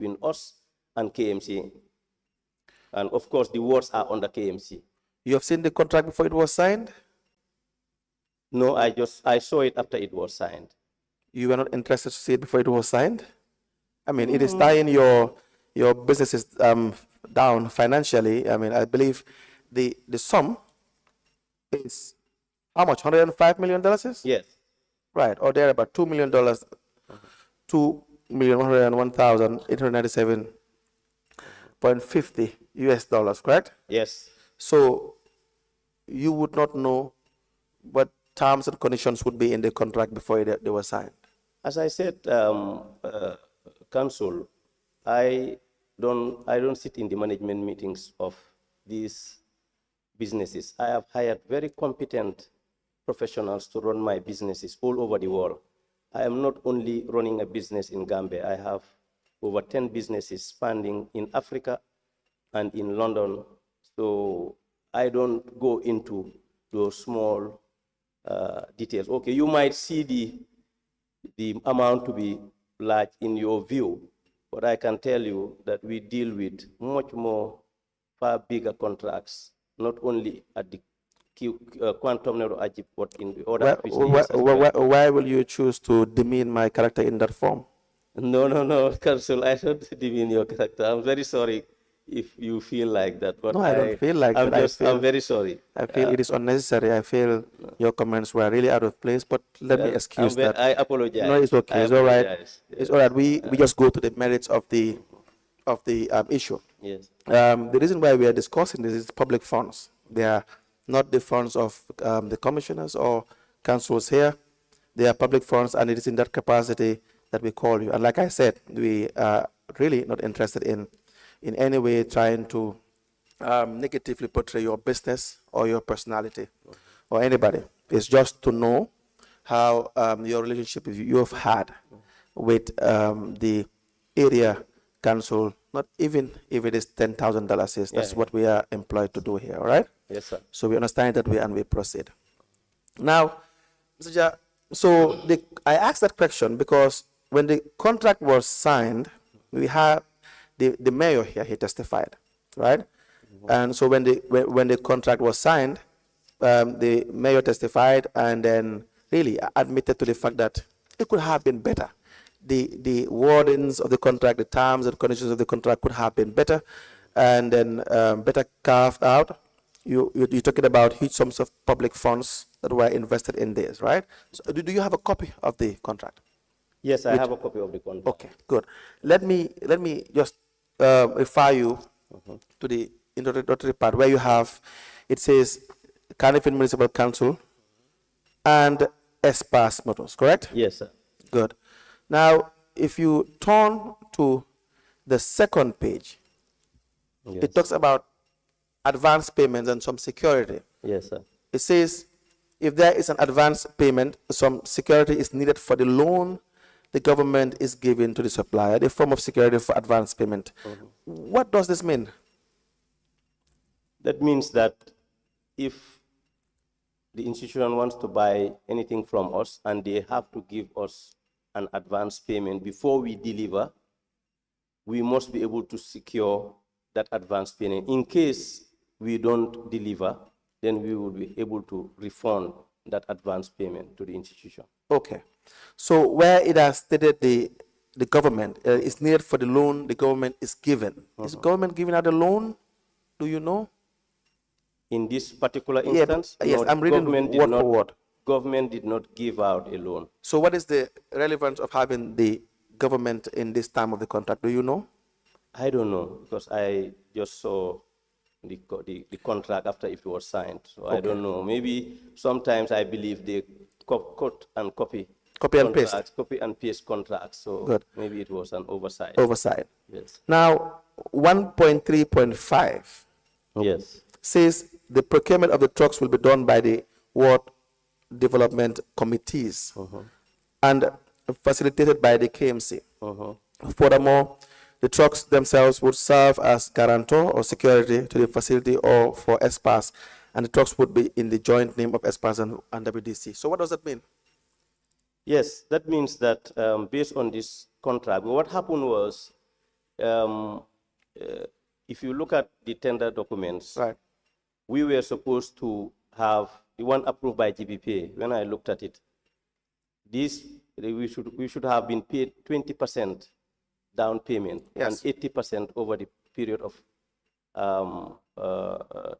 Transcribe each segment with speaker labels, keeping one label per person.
Speaker 1: between us and KMC. And of course, the words are under KMC.
Speaker 2: You have seen the contract before it was signed?
Speaker 1: No, I saw it after it was signed.
Speaker 2: You were not interested to see it before it was signed? I mean, it is tying your businesses down financially. I mean, I believe the sum is how much? $105 million?
Speaker 1: Yes.
Speaker 2: Right, or there about $2 million, $2,101,897.50 US dollars, correct?
Speaker 1: Yes.
Speaker 2: So you would not know what terms and conditions would be in the contract before they were signed.
Speaker 1: As I said, Council, I don't sit in the management meetings of these businesses. I have hired very competent professionals to run my businesses all over the world. I am not only running a business in Gambia. I have over 10 businesses spanning in Africa and in London. So I don't go into those small details. Okay, you might see the amount to be large in your view, but I can tell you that we deal with much more, far bigger contracts, not only at the quantum neuro Ajib, but in the other
Speaker 2: why will you choose to demean my character in that form?
Speaker 1: No, Council, I don't demean your character. I'm very sorry if you feel like that. But
Speaker 2: no, I don't feel like that.
Speaker 1: I'm very sorry.
Speaker 2: I feel it is unnecessary. I feel your comments were really out of place, but let me excuse that.
Speaker 1: I apologize.
Speaker 2: No, it's okay. It's all right. It's all right. We just go to the merits of the issue.
Speaker 1: Yes.
Speaker 2: The reason why we are discussing this is public funds. They are not the funds of the commissioners or councils here. They are public funds, and it is in that capacity that we call you. And like I said, we are really not interested in any way trying to negatively portray your business or your personality or anybody. It's just to know how your relationship you have had with the area council, not even if it is $10,000. That's what we are employed to do here, all right?
Speaker 1: Yes, sir.
Speaker 2: So we understand that and we proceed. Now, Mr. Jah, so I asked that question because when the contract was signed, we had the mayor here, he testified, right? And so when the contract was signed, the mayor testified and then really admitted to the fact that it could have been better. The wordings of the contract, the terms and conditions of the contract could have been better and then better carved out. You're talking about huge sums of public funds that were invested in this, right? So do you have a copy of the contract?
Speaker 1: Yes, I have a copy of the contract.
Speaker 2: Okay, good. Let me just refer you to the introductory part where you have, it says Carnifing Municipal Council and Espas Motors, correct?
Speaker 1: Yes, sir.
Speaker 2: Good. Now, if you turn to the second page, it talks about advance payments and some security.
Speaker 1: Yes, sir.
Speaker 2: It says if there is an advance payment, some security is needed for the loan the government is giving to the supplier, the form of security for advance payment. What does this mean?
Speaker 1: That means that if the institution wants to buy anything from us and they have to give us an advance payment before we deliver, we must be able to secure that advance payment. In case we don't deliver, then we will be able to refund that advance payment to the institution.
Speaker 2: Okay. So where it has stated the government is needed for the loan the government is given. Is the government giving out a loan? Do you know?
Speaker 1: In this particular instance?
Speaker 2: Yes, I'm reading word for word.
Speaker 1: Government did not give out a loan.
Speaker 2: So what is the relevance of having the government in this time of the contract? Do you know?
Speaker 1: I don't know, because I just saw the contract after it was signed. So I don't know. Maybe sometimes I believe they cut and copy
Speaker 2: and paste.
Speaker 1: Copy and paste contracts. So
Speaker 2: good.
Speaker 1: Maybe it was an oversight.
Speaker 2: Oversight.
Speaker 1: Yes.
Speaker 2: Now, 1.3.5
Speaker 1: yes.
Speaker 2: says the procurement of the trucks will be done by the ward development committees and facilitated by the KMC. Furthermore, the trucks themselves would serve as guarantor or security to the facility or for Espas, and the trucks would be in the joint name of Espas and WDC. So what does that mean?
Speaker 1: Yes, that means that based on this contract, what happened was if you look at the tender documents,
Speaker 2: Right.
Speaker 1: we were supposed to have the one approved by GPPA. When I looked at it, we should have been paid 20% down payment
Speaker 2: Yes.
Speaker 1: and 80% over the period of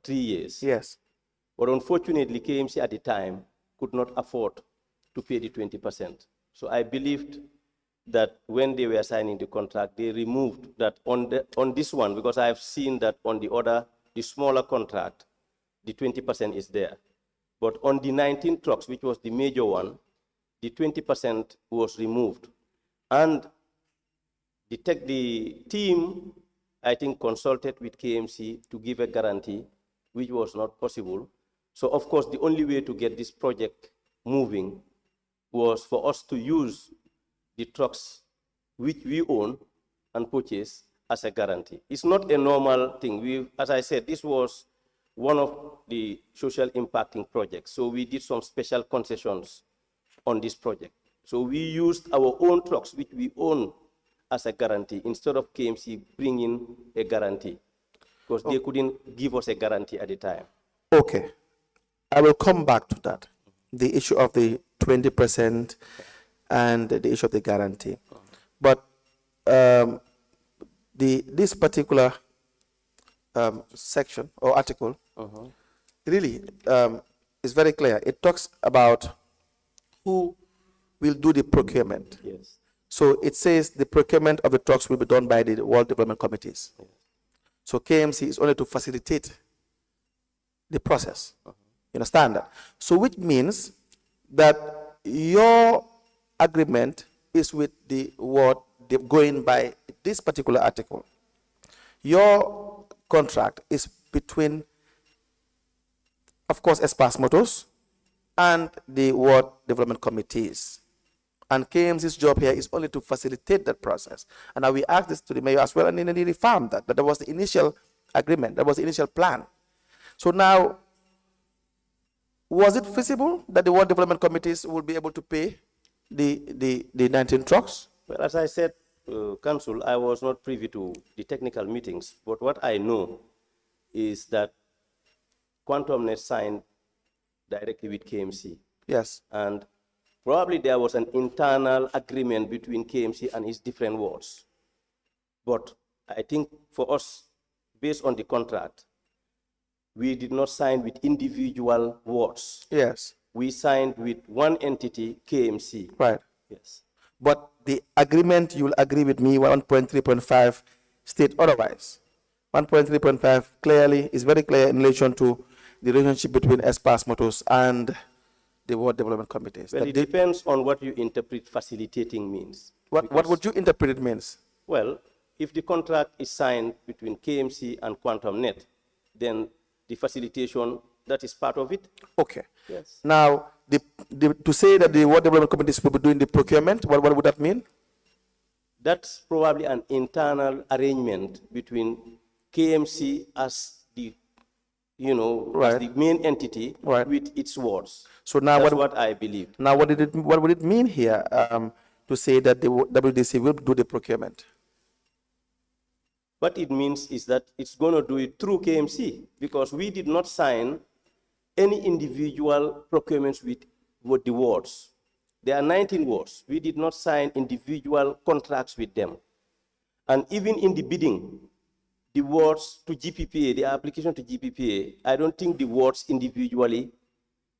Speaker 1: 3 years.
Speaker 2: Yes.
Speaker 1: But unfortunately, KMC at the time could not afford to pay the 20%. So I believed that when they were signing the contract, they removed that on this one, because I have seen that on the smaller contract, the 20% is there. But on the 19 trucks, which was the major one, the 20% was removed. And the team, I think, consulted with KMC to give a guarantee, which was not possible. So, of course, the only way to get this project moving was for us to use the trucks which we own and purchase as a guarantee. It's not a normal thing. As I said, this was one of the social impacting projects. So we did some special concessions on this project. So we used our own trucks, which we own, as a guarantee instead of KMC bringing a guarantee, because they couldn't give us a guarantee at the time.
Speaker 2: Okay. I will come back to that. The issue of the 20% and the issue of the guarantee. But this particular section or article really is very clear. It talks about who will do the procurement.
Speaker 1: Yes.
Speaker 2: So it says the procurement of the trucks will be done by the World Development Committees.
Speaker 1: Yes.
Speaker 2: So KMC is only to facilitate the process. You understand that? So which means that your agreement is with the word going by this particular article. Your contract is between, of course, Espas Motors and the World Development Committees. And KMC's job here is only to facilitate that process. And now we asked this to the mayor as well, and then he reaffirmed that was the initial agreement, that was the initial plan. So now, was it feasible that the World Development Committees will be able to pay the 19 trucks?
Speaker 1: Well, as I said, Council, I was not privy to the technical meetings, but what I know is that QuantumNet signed directly with KMC.
Speaker 2: Yes.
Speaker 1: And probably there was an internal agreement between KMC and its different wards. But I think for us, based on the contract, we did not sign with individual wards.
Speaker 2: Yes.
Speaker 1: We signed with one entity, KMC.
Speaker 2: Right.
Speaker 1: Yes.
Speaker 2: But the agreement, you will agree with me, 1.3.5 state otherwise. 1.3.5 clearly is very clear in relation to the relationship between Espas Motors and the World Development Committees.
Speaker 1: Well, it depends on what you interpret facilitating means.
Speaker 2: What would you interpret it means?
Speaker 1: Well, if the contract is signed between KMC and QuantumNet, then the facilitation, that is part of it.
Speaker 2: Okay.
Speaker 1: Yes.
Speaker 2: Now, to say that the World Development Committees will be doing the procurement, what would that mean?
Speaker 1: That's probably an internal arrangement between KMC as the,
Speaker 2: Right.
Speaker 1: as the main entity,
Speaker 2: Right.
Speaker 1: with its wards.
Speaker 2: So now
Speaker 1: That's what I believe.
Speaker 2: Now, what would it mean here to say that the WDC will do the procurement?
Speaker 1: What it means is that it's going to do it through KMC, because we did not sign any individual procurements with the wards. There are 19 wards. We did not sign individual contracts with them. And even in the bidding, the wards to GPPA, the application to GPPA, I don't think the wards individually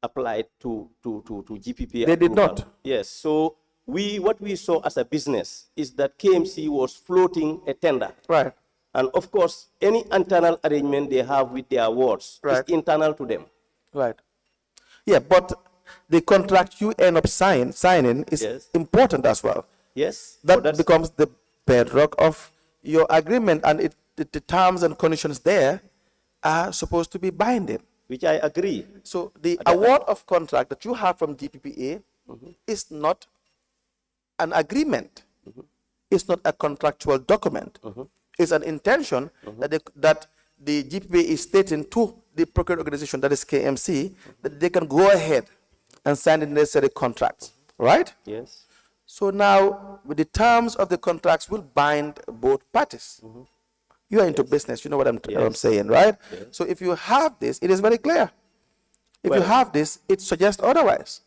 Speaker 1: applied to GPPA.
Speaker 2: They did
Speaker 1: approval.
Speaker 2: not?
Speaker 1: Yes. So what we saw as a business is that KMC was floating a tender.
Speaker 2: Right.
Speaker 1: And of course, any internal arrangement they have with their wards
Speaker 2: Right.
Speaker 1: is internal to them.
Speaker 2: Right. Yeah, but the contract you end up signing is
Speaker 1: Yes.
Speaker 2: important as well.
Speaker 1: Yes.
Speaker 2: That
Speaker 1: So
Speaker 2: becomes the bedrock of your agreement, and the terms and conditions there are supposed to be binding.
Speaker 1: which I agree.
Speaker 2: So the award of contract that you have from GPPA is not an agreement. It's not a contractual document. It's an intention that the GPPA is stating to the procurement organization, that is KMC, that they can go ahead and sign the necessary contracts, right?
Speaker 1: Yes.
Speaker 2: So now, with the terms of the contracts will bind both parties. You are into business, you know what I'm saying, right?
Speaker 1: Yes.
Speaker 2: So if you have this, it is very clear. If you
Speaker 1: Well-
Speaker 2: have this, it suggests otherwise.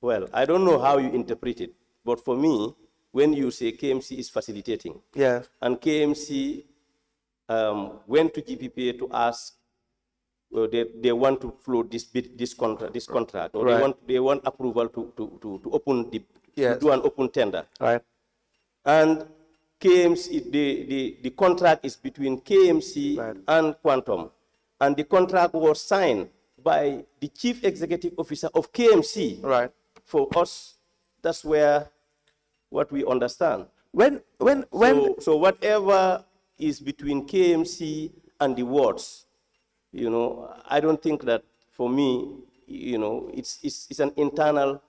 Speaker 1: Well, I don't know how you interpret it, but for me, when you say KMC is facilitating,
Speaker 2: Yeah.
Speaker 1: and KMC went to GPPA to ask, they want to float this contract, or
Speaker 2: Right.
Speaker 1: they want approval to open to
Speaker 2: Yes.
Speaker 1: do an open tender.
Speaker 2: Right.
Speaker 1: And KMC, the contract is between KMC
Speaker 2: Right.
Speaker 1: and Quantum, and the contract was signed by the chief executive officer of KMC.
Speaker 2: Right.
Speaker 1: For us, that's what we understand.
Speaker 2: When
Speaker 1: So whatever is between KMC and the wards, I don't think that for me, it's an internal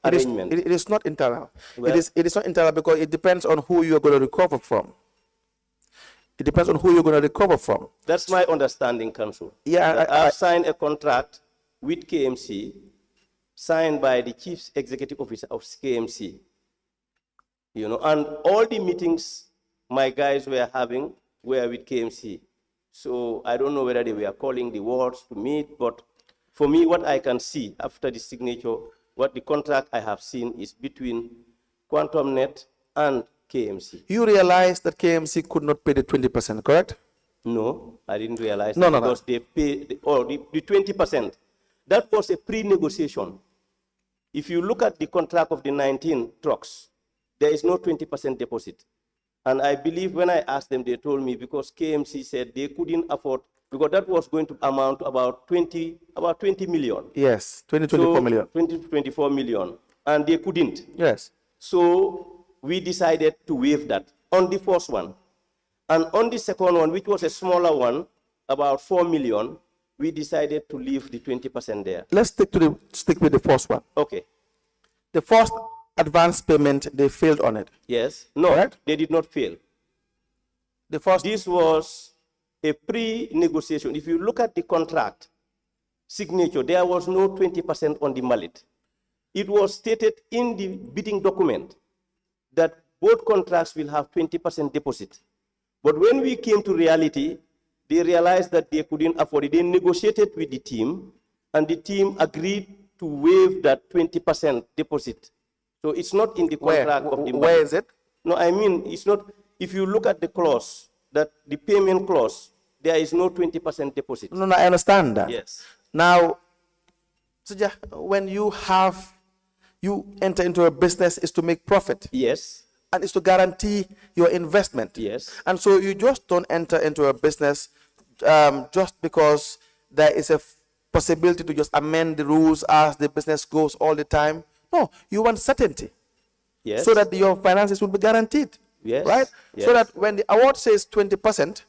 Speaker 2: it is,
Speaker 1: arrangement.
Speaker 2: it is not internal.
Speaker 1: Well-
Speaker 2: it is not internal because it depends on who you are going to recover from. It depends on who you're going to recover from.
Speaker 1: That's my understanding, Council.
Speaker 2: Yeah,
Speaker 1: That I've signed a contract with KMC, signed by the chief executive officer of KMC. And all the meetings my guys were having were with KMC. So I don't know whether they were calling the wards to meet, but for me, what I can see after the signature, what the contract I have seen is between Quantum Net and KMC.
Speaker 2: You realize that KMC could not pay the 20%, correct?
Speaker 1: No, I didn't realize
Speaker 2: No,
Speaker 1: that
Speaker 2: no, no.
Speaker 1: because they paid, the 20%. That was a pre-negotiation. If you look at the contract of the 19 trucks, there is no 20% deposit. And I believe when I asked them, they told me because KMC said they couldn't afford, because that was going to amount to about 20 million.
Speaker 2: Yes, 24 million.
Speaker 1: 20 to 24 million. And they couldn't.
Speaker 2: Yes.
Speaker 1: So we decided to waive that on the first one. And on the second one, which was a smaller one, about 4 million, we decided to leave the 20% there.
Speaker 2: Let's stick with the first one.
Speaker 1: Okay.
Speaker 2: The first advance payment, they failed on it.
Speaker 1: Yes. No,
Speaker 2: Correct?
Speaker 1: they did not fail.
Speaker 2: The first,
Speaker 1: This was a pre-negotiation. If you look at the contract signature, there was no 20% on the mallet. It was stated in the bidding document that both contracts will have 20% deposit. But when we came to reality, they realized that they couldn't afford it. They negotiated with the team, and the team agreed to waive that 20% deposit. So it's not in the contract of the
Speaker 2: where is it?
Speaker 1: No, I mean, it's not. If you look at the clause, that the payment clause, there is no 20% deposit.
Speaker 2: No, I understand that.
Speaker 1: Yes.
Speaker 2: Now, Suja, when you enter into a business is to make profit.
Speaker 1: Yes.
Speaker 2: And is to guarantee your investment.
Speaker 1: Yes.
Speaker 2: And so you just don't enter into a business just because there is a possibility to just amend the rules as the business goes all the time. No, you want certainty.
Speaker 1: Yes.
Speaker 2: So that your finances will be guaranteed.
Speaker 1: Yes.
Speaker 2: Right?
Speaker 1: Yes.
Speaker 2: So that when the award says 20%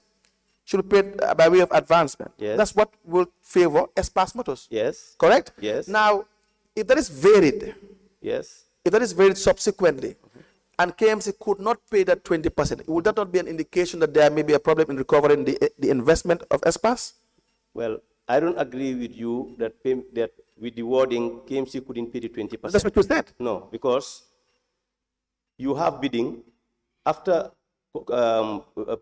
Speaker 2: should be paid by way of advancement.
Speaker 1: Yes.
Speaker 2: That's what will favor Espas Motors.
Speaker 1: Yes.
Speaker 2: Correct?
Speaker 1: Yes.
Speaker 2: Now, if that is varied,
Speaker 1: Yes.
Speaker 2: if that is varied subsequently, and KMC could not pay that 20%, would that not be an indication that there may be a problem in recovering the investment of Espas?
Speaker 1: Well, I don't agree with you that with the wording, KMC couldn't pay the 20%.
Speaker 2: That's what you said.
Speaker 1: No, because you have bidding. After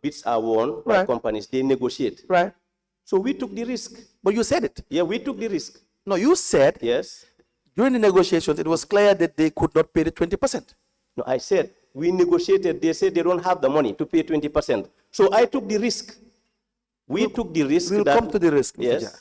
Speaker 1: bids are won by
Speaker 2: Right.
Speaker 1: companies, they negotiate.
Speaker 2: Right.
Speaker 1: So we took the risk.
Speaker 2: But you said it.
Speaker 1: Yeah, we took the risk.
Speaker 2: No, you said
Speaker 1: Yes.
Speaker 2: during the negotiations, it was clear that they could not pay the 20%.
Speaker 1: No, I said, we negotiated. They said they don't have the money to pay 20%. So I took the risk. We took the risk.
Speaker 2: We'll
Speaker 1: that,
Speaker 2: come to the risk, Mr.
Speaker 1: Yes.
Speaker 2: Jah.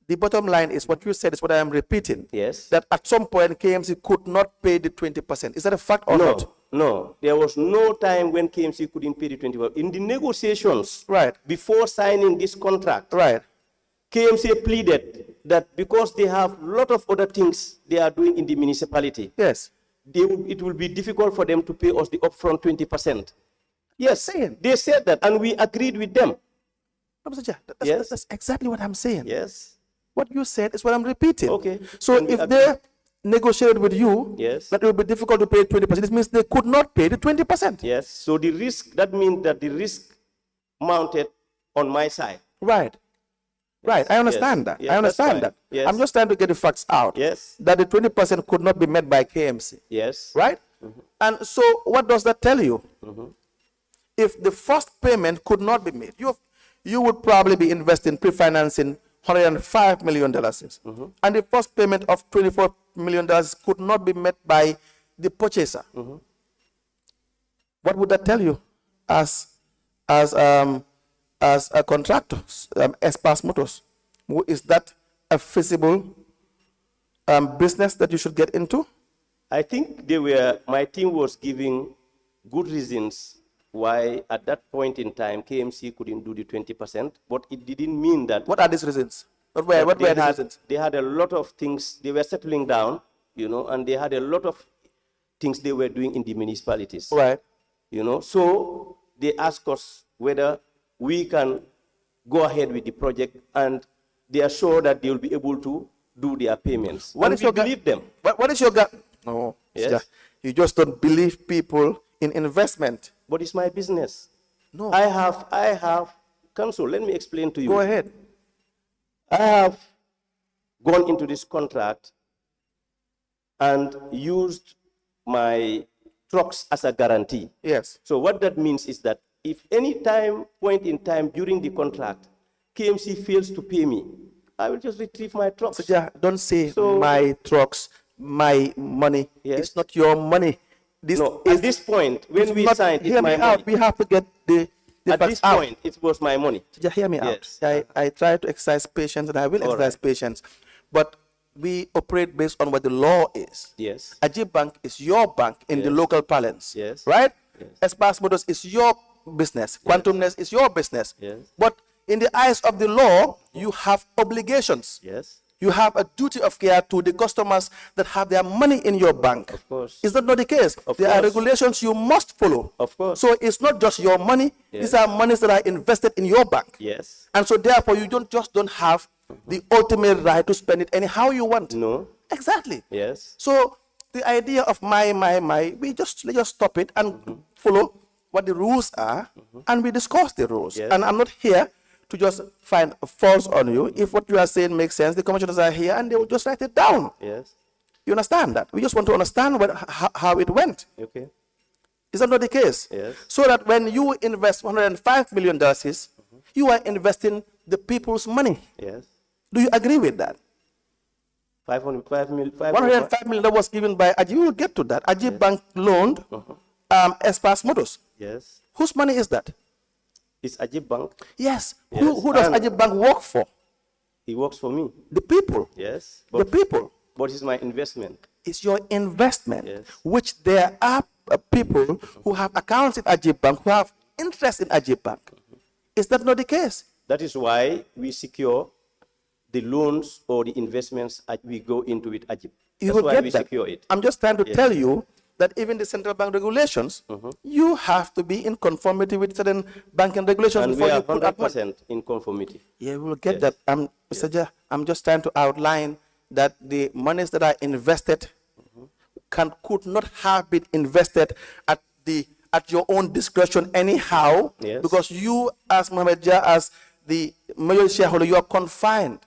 Speaker 2: The bottom line is what you said is what I am repeating.
Speaker 1: Yes.
Speaker 2: That at some point KMC could not pay the 20%. Is that a fact or not?
Speaker 1: No, there was no time when KMC couldn't pay the 20%. In the negotiations,
Speaker 2: Right.
Speaker 1: before signing this contract,
Speaker 2: Right.
Speaker 1: KMC pleaded that because they have a lot of other things they are doing in the municipality,
Speaker 2: Yes.
Speaker 1: it will be difficult for them to pay us the upfront 20%. Yes,
Speaker 2: Saying.
Speaker 1: they said that, and we agreed with them.
Speaker 2: No, Mr. Jah,
Speaker 1: Yes.
Speaker 2: that's exactly what I'm saying.
Speaker 1: Yes.
Speaker 2: What you said is what I'm repeating.
Speaker 1: Okay.
Speaker 2: So
Speaker 1: And we
Speaker 2: if
Speaker 1: agree.
Speaker 2: they negotiated with you,
Speaker 1: Yes.
Speaker 2: that it will be difficult to pay 20%. It means they could not pay the 20%.
Speaker 1: Yes. So the risk, that means that the risk mounted on my side.
Speaker 2: Right. Right. I understand that.
Speaker 1: Yes,
Speaker 2: I
Speaker 1: that's
Speaker 2: understand
Speaker 1: fine.
Speaker 2: that.
Speaker 1: Yes.
Speaker 2: I'm just trying to get the facts out.
Speaker 1: Yes.
Speaker 2: That the 20% could not be met by KMC.
Speaker 1: Yes.
Speaker 2: Right? And so what does that tell you? If the first payment could not be made, you would probably be investing, pre-financing $105 million. And the first payment of $24 million could not be met by the purchaser. What would that tell you as a contractor, Espas Motors? Is that a feasible business that you should get into?
Speaker 1: I think my team was giving good reasons why at that point in time KMC couldn't do the 20%, but it didn't mean that.
Speaker 2: What are these reasons? What were the reasons?
Speaker 1: They had a lot of things, they were settling down, and they had a lot of things they were doing in the municipalities.
Speaker 2: Right.
Speaker 1: So they asked us whether we can go ahead with the project, and they are sure that they will be able to do their payments.
Speaker 2: What is your
Speaker 1: believe them?
Speaker 2: What is your No,
Speaker 1: yes.
Speaker 2: You just don't believe people in investment.
Speaker 1: But it's my business.
Speaker 2: No.
Speaker 1: I have counsel. Let me explain to you.
Speaker 2: Go ahead.
Speaker 1: I have gone into this contract and used my trucks as a guarantee.
Speaker 2: Yes.
Speaker 1: So what that means is that if any point in time during the contract, KMC fails to pay me, I will just retrieve my trucks.
Speaker 2: So don't say my trucks, my money.
Speaker 1: Yes.
Speaker 2: It's not your money.
Speaker 1: At this point, when we signed, it's my money.
Speaker 2: We have to get the
Speaker 1: at this point, it was my money.
Speaker 2: So hear me
Speaker 1: Yes.
Speaker 2: out. I try to exercise patience, and I will exercise patience. But we operate based on what the law is.
Speaker 1: Yes.
Speaker 2: Ajib Bank is your bank in the local parlance.
Speaker 1: Yes.
Speaker 2: Right?
Speaker 1: Yes.
Speaker 2: Espas Motors is your business. Quantumness is your business.
Speaker 1: Yes.
Speaker 2: But in the eyes of the law, you have obligations.
Speaker 1: Yes.
Speaker 2: You have a duty of care to the customers that have their money in your bank.
Speaker 1: Of course.
Speaker 2: Is that not the case? There are regulations you must follow.
Speaker 1: Of course.
Speaker 2: So it's not just your money.
Speaker 1: Yes.
Speaker 2: These are monies that are invested in your bank.
Speaker 1: Yes.
Speaker 2: And so therefore you don't have the ultimate right to spend it anyhow you want.
Speaker 1: No.
Speaker 2: Exactly.
Speaker 1: Yes.
Speaker 2: So the idea of let's just stop it and follow what the rules are, and we discuss the rules.
Speaker 1: Yes.
Speaker 2: And I'm not here to just find faults on you. If what you are saying makes sense, the commissioners are here and they will just write it down.
Speaker 1: Yes.
Speaker 2: You understand that? We just want to understand how it went.
Speaker 1: Okay.
Speaker 2: Is that not the case?
Speaker 1: Yes.
Speaker 2: So that when you invest $105 million, you are investing the people's money.
Speaker 1: Yes.
Speaker 2: Do you agree with that?
Speaker 1: 105
Speaker 2: million that was given by Ajib. We will get to that. Ajib Bank loaned Espas Motors.
Speaker 1: Yes.
Speaker 2: Whose money is that?
Speaker 1: It's Ajib Bank.
Speaker 2: Yes.
Speaker 1: Yes.
Speaker 2: Who does Ajib Bank work for?
Speaker 1: He works for me.
Speaker 2: The people.
Speaker 1: Yes.
Speaker 2: The people.
Speaker 1: But it's my investment.
Speaker 2: It's your investment,
Speaker 1: Yes.
Speaker 2: which there are people who have accounts in Ajib Bank, who have interest in Ajib Bank. Is that not the case?
Speaker 1: That is why we secure the loans or the investments as we go into it. Ajib.
Speaker 2: You
Speaker 1: That's
Speaker 2: will
Speaker 1: why
Speaker 2: get
Speaker 1: we
Speaker 2: that.
Speaker 1: secure it.
Speaker 2: I'm just trying to tell you that even the central bank regulations, you have to be in conformity with certain banking regulations
Speaker 1: And we
Speaker 2: before
Speaker 1: are
Speaker 2: you put up money.
Speaker 1: 100% in conformity.
Speaker 2: Yeah, we will get that. Mr. Jah, I'm just trying to outline that the monies that are invested could not have been invested at your own discretion anyhow,
Speaker 1: Yes.
Speaker 2: because you, as Muhammed Jah, as the major shareholder, you are confined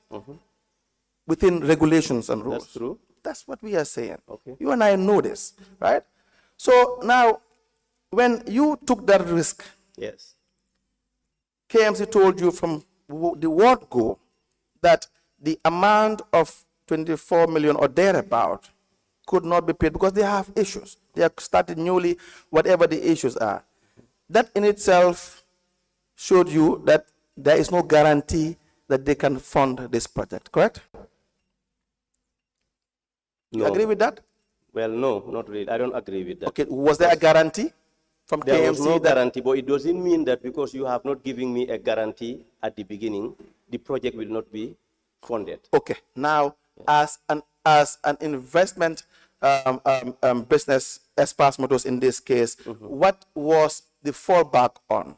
Speaker 2: within regulations and rules.
Speaker 1: That's true.
Speaker 2: That's what we are saying.
Speaker 1: Okay.
Speaker 2: You and I know this, right? So now, when you took that risk,
Speaker 1: Yes.
Speaker 2: KMC told you from the word go that the amount of 24 million or thereabout could not be paid because they have issues. They have started newly, whatever the issues are. That in itself showed you that there is no guarantee that they can fund this project, correct? You
Speaker 1: No.
Speaker 2: agree with that?
Speaker 1: Well, no, not really. I don't agree with that.
Speaker 2: Okay, was there a guarantee from
Speaker 1: There
Speaker 2: KMC?
Speaker 1: was no
Speaker 2: that
Speaker 1: guarantee, but it doesn't mean that because you have not given me a guarantee at the beginning, the project will not be funded.
Speaker 2: Okay, now as an investment business, Espas Motors in this case, what was the fallback on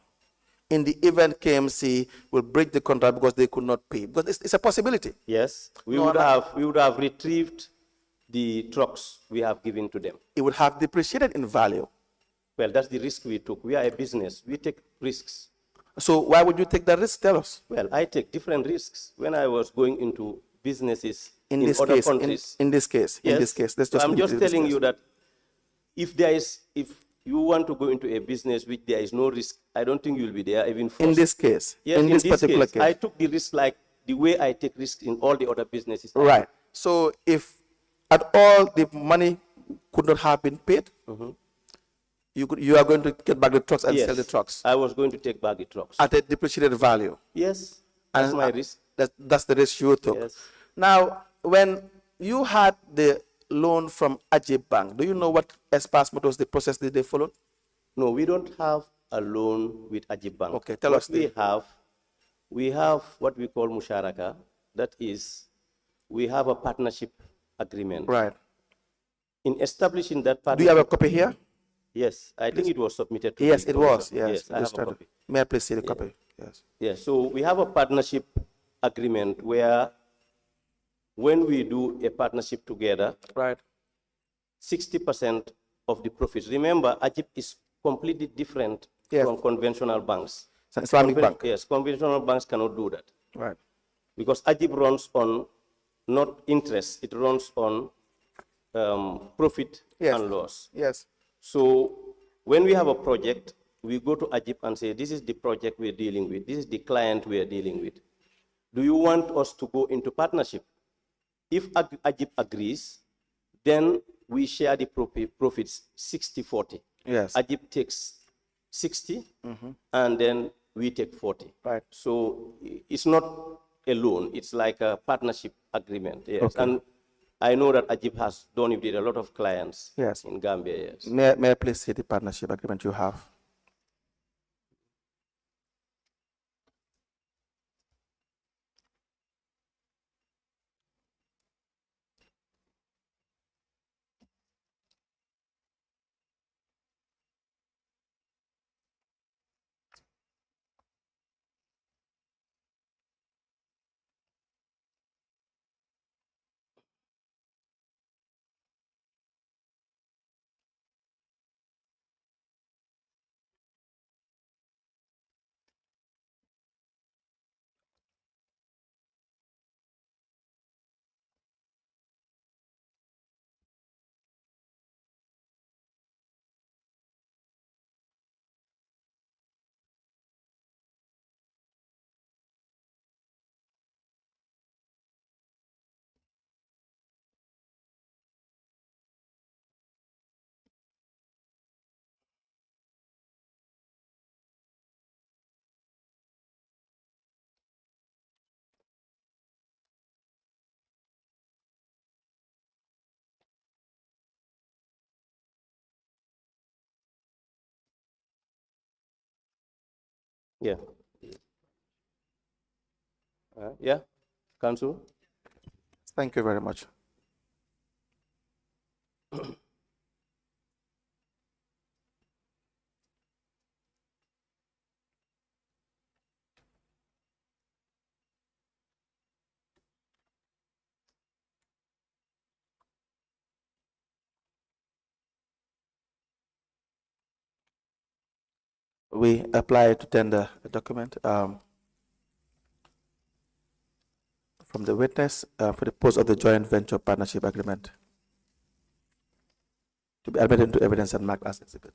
Speaker 2: in the event KMC will break the contract because they could not pay? Because it's a possibility.
Speaker 1: Yes, we
Speaker 2: No,
Speaker 1: would have retrieved the trucks we have given to them.
Speaker 2: It would have depreciated in value.
Speaker 1: Well, that's the risk we took. We are a business. We take risks.
Speaker 2: So why would you take that risk? Tell us.
Speaker 1: Well, I take different risks when I was going into businesses in
Speaker 2: In this
Speaker 1: other
Speaker 2: case,
Speaker 1: countries.
Speaker 2: in this case,
Speaker 1: Yes.
Speaker 2: let's
Speaker 1: So I'm just telling you that if you want to go into a business which there is no risk, I don't think you'll be there even first.
Speaker 2: In this case,
Speaker 1: yes,
Speaker 2: in this particular
Speaker 1: case,
Speaker 2: case,
Speaker 1: I took the risk like the way I take risk in all the other businesses.
Speaker 2: Right. So if at all the money could not have been paid, you are going to get back the trucks and sell the trucks
Speaker 1: I was going to take back the trucks.
Speaker 2: at a depreciated value.
Speaker 1: Yes, that's
Speaker 2: And
Speaker 1: my risk.
Speaker 2: That's the risk you took.
Speaker 1: Yes.
Speaker 2: Now, when you had the loan from Ajib Bank, do you know what Espas Motors, the process that they followed?
Speaker 1: No, we don't have a loan with Ajib Bank.
Speaker 2: Okay, tell
Speaker 1: what
Speaker 2: us.
Speaker 1: We have what we call musharaka. That is, we have a partnership agreement.
Speaker 2: Right.
Speaker 1: In establishing that partnership.
Speaker 2: Do you have a copy here?
Speaker 1: Yes, I think it was submitted to
Speaker 2: Yes,
Speaker 1: the
Speaker 2: it was.
Speaker 1: commission.
Speaker 2: Yes,
Speaker 1: I have a copy.
Speaker 2: May I please see the copy? Yes.
Speaker 1: Yes, so we have a partnership agreement where when we do a partnership together,
Speaker 2: Right.
Speaker 1: 60% of the profits. Remember, Ajib is completely different
Speaker 2: Yes.
Speaker 1: from conventional banks.
Speaker 2: Islamic Bank.
Speaker 1: Yes, conventional banks cannot do that.
Speaker 2: Right.
Speaker 1: Because Ajib runs on not interest, it runs on profit
Speaker 2: Yes.
Speaker 1: and loss.
Speaker 2: Yes.
Speaker 1: So when we have a project, we go to Ajib and say, this is the project we're dealing with, this is the client we are dealing with. Do you want us to go into partnership? If Ajib agrees, then we share the profits 60-40.
Speaker 2: Yes.
Speaker 1: Ajib takes 60, and then we take 40.
Speaker 2: Right.
Speaker 1: So it's not a loan, it's like a partnership agreement. Yes.
Speaker 2: Okay.
Speaker 1: And I know that Ajib has done it with a lot of clients.
Speaker 2: Yes.
Speaker 1: In Gambia. Yes.
Speaker 2: May I please see the partnership agreement you have?
Speaker 1: Yeah. Yeah. Council?
Speaker 2: Thank you very much. We apply to tender a document from the witness for the post of the joint venture partnership agreement to be admitted into evidence and marked as exhibit.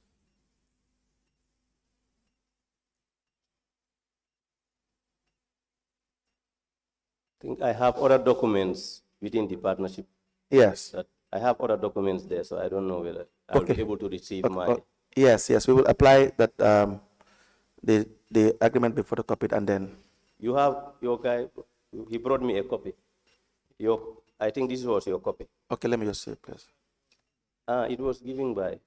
Speaker 1: I think I have other documents within the partnership.
Speaker 2: Yes.
Speaker 1: That I have other documents there, so I don't know whether I'll be able to receive my.
Speaker 2: Yes, yes, we will apply that the agreement before the copy, and then
Speaker 1: You have your guy, he brought me a copy. I think this was your copy.
Speaker 2: okay, let me just see, please.
Speaker 1: It was given by.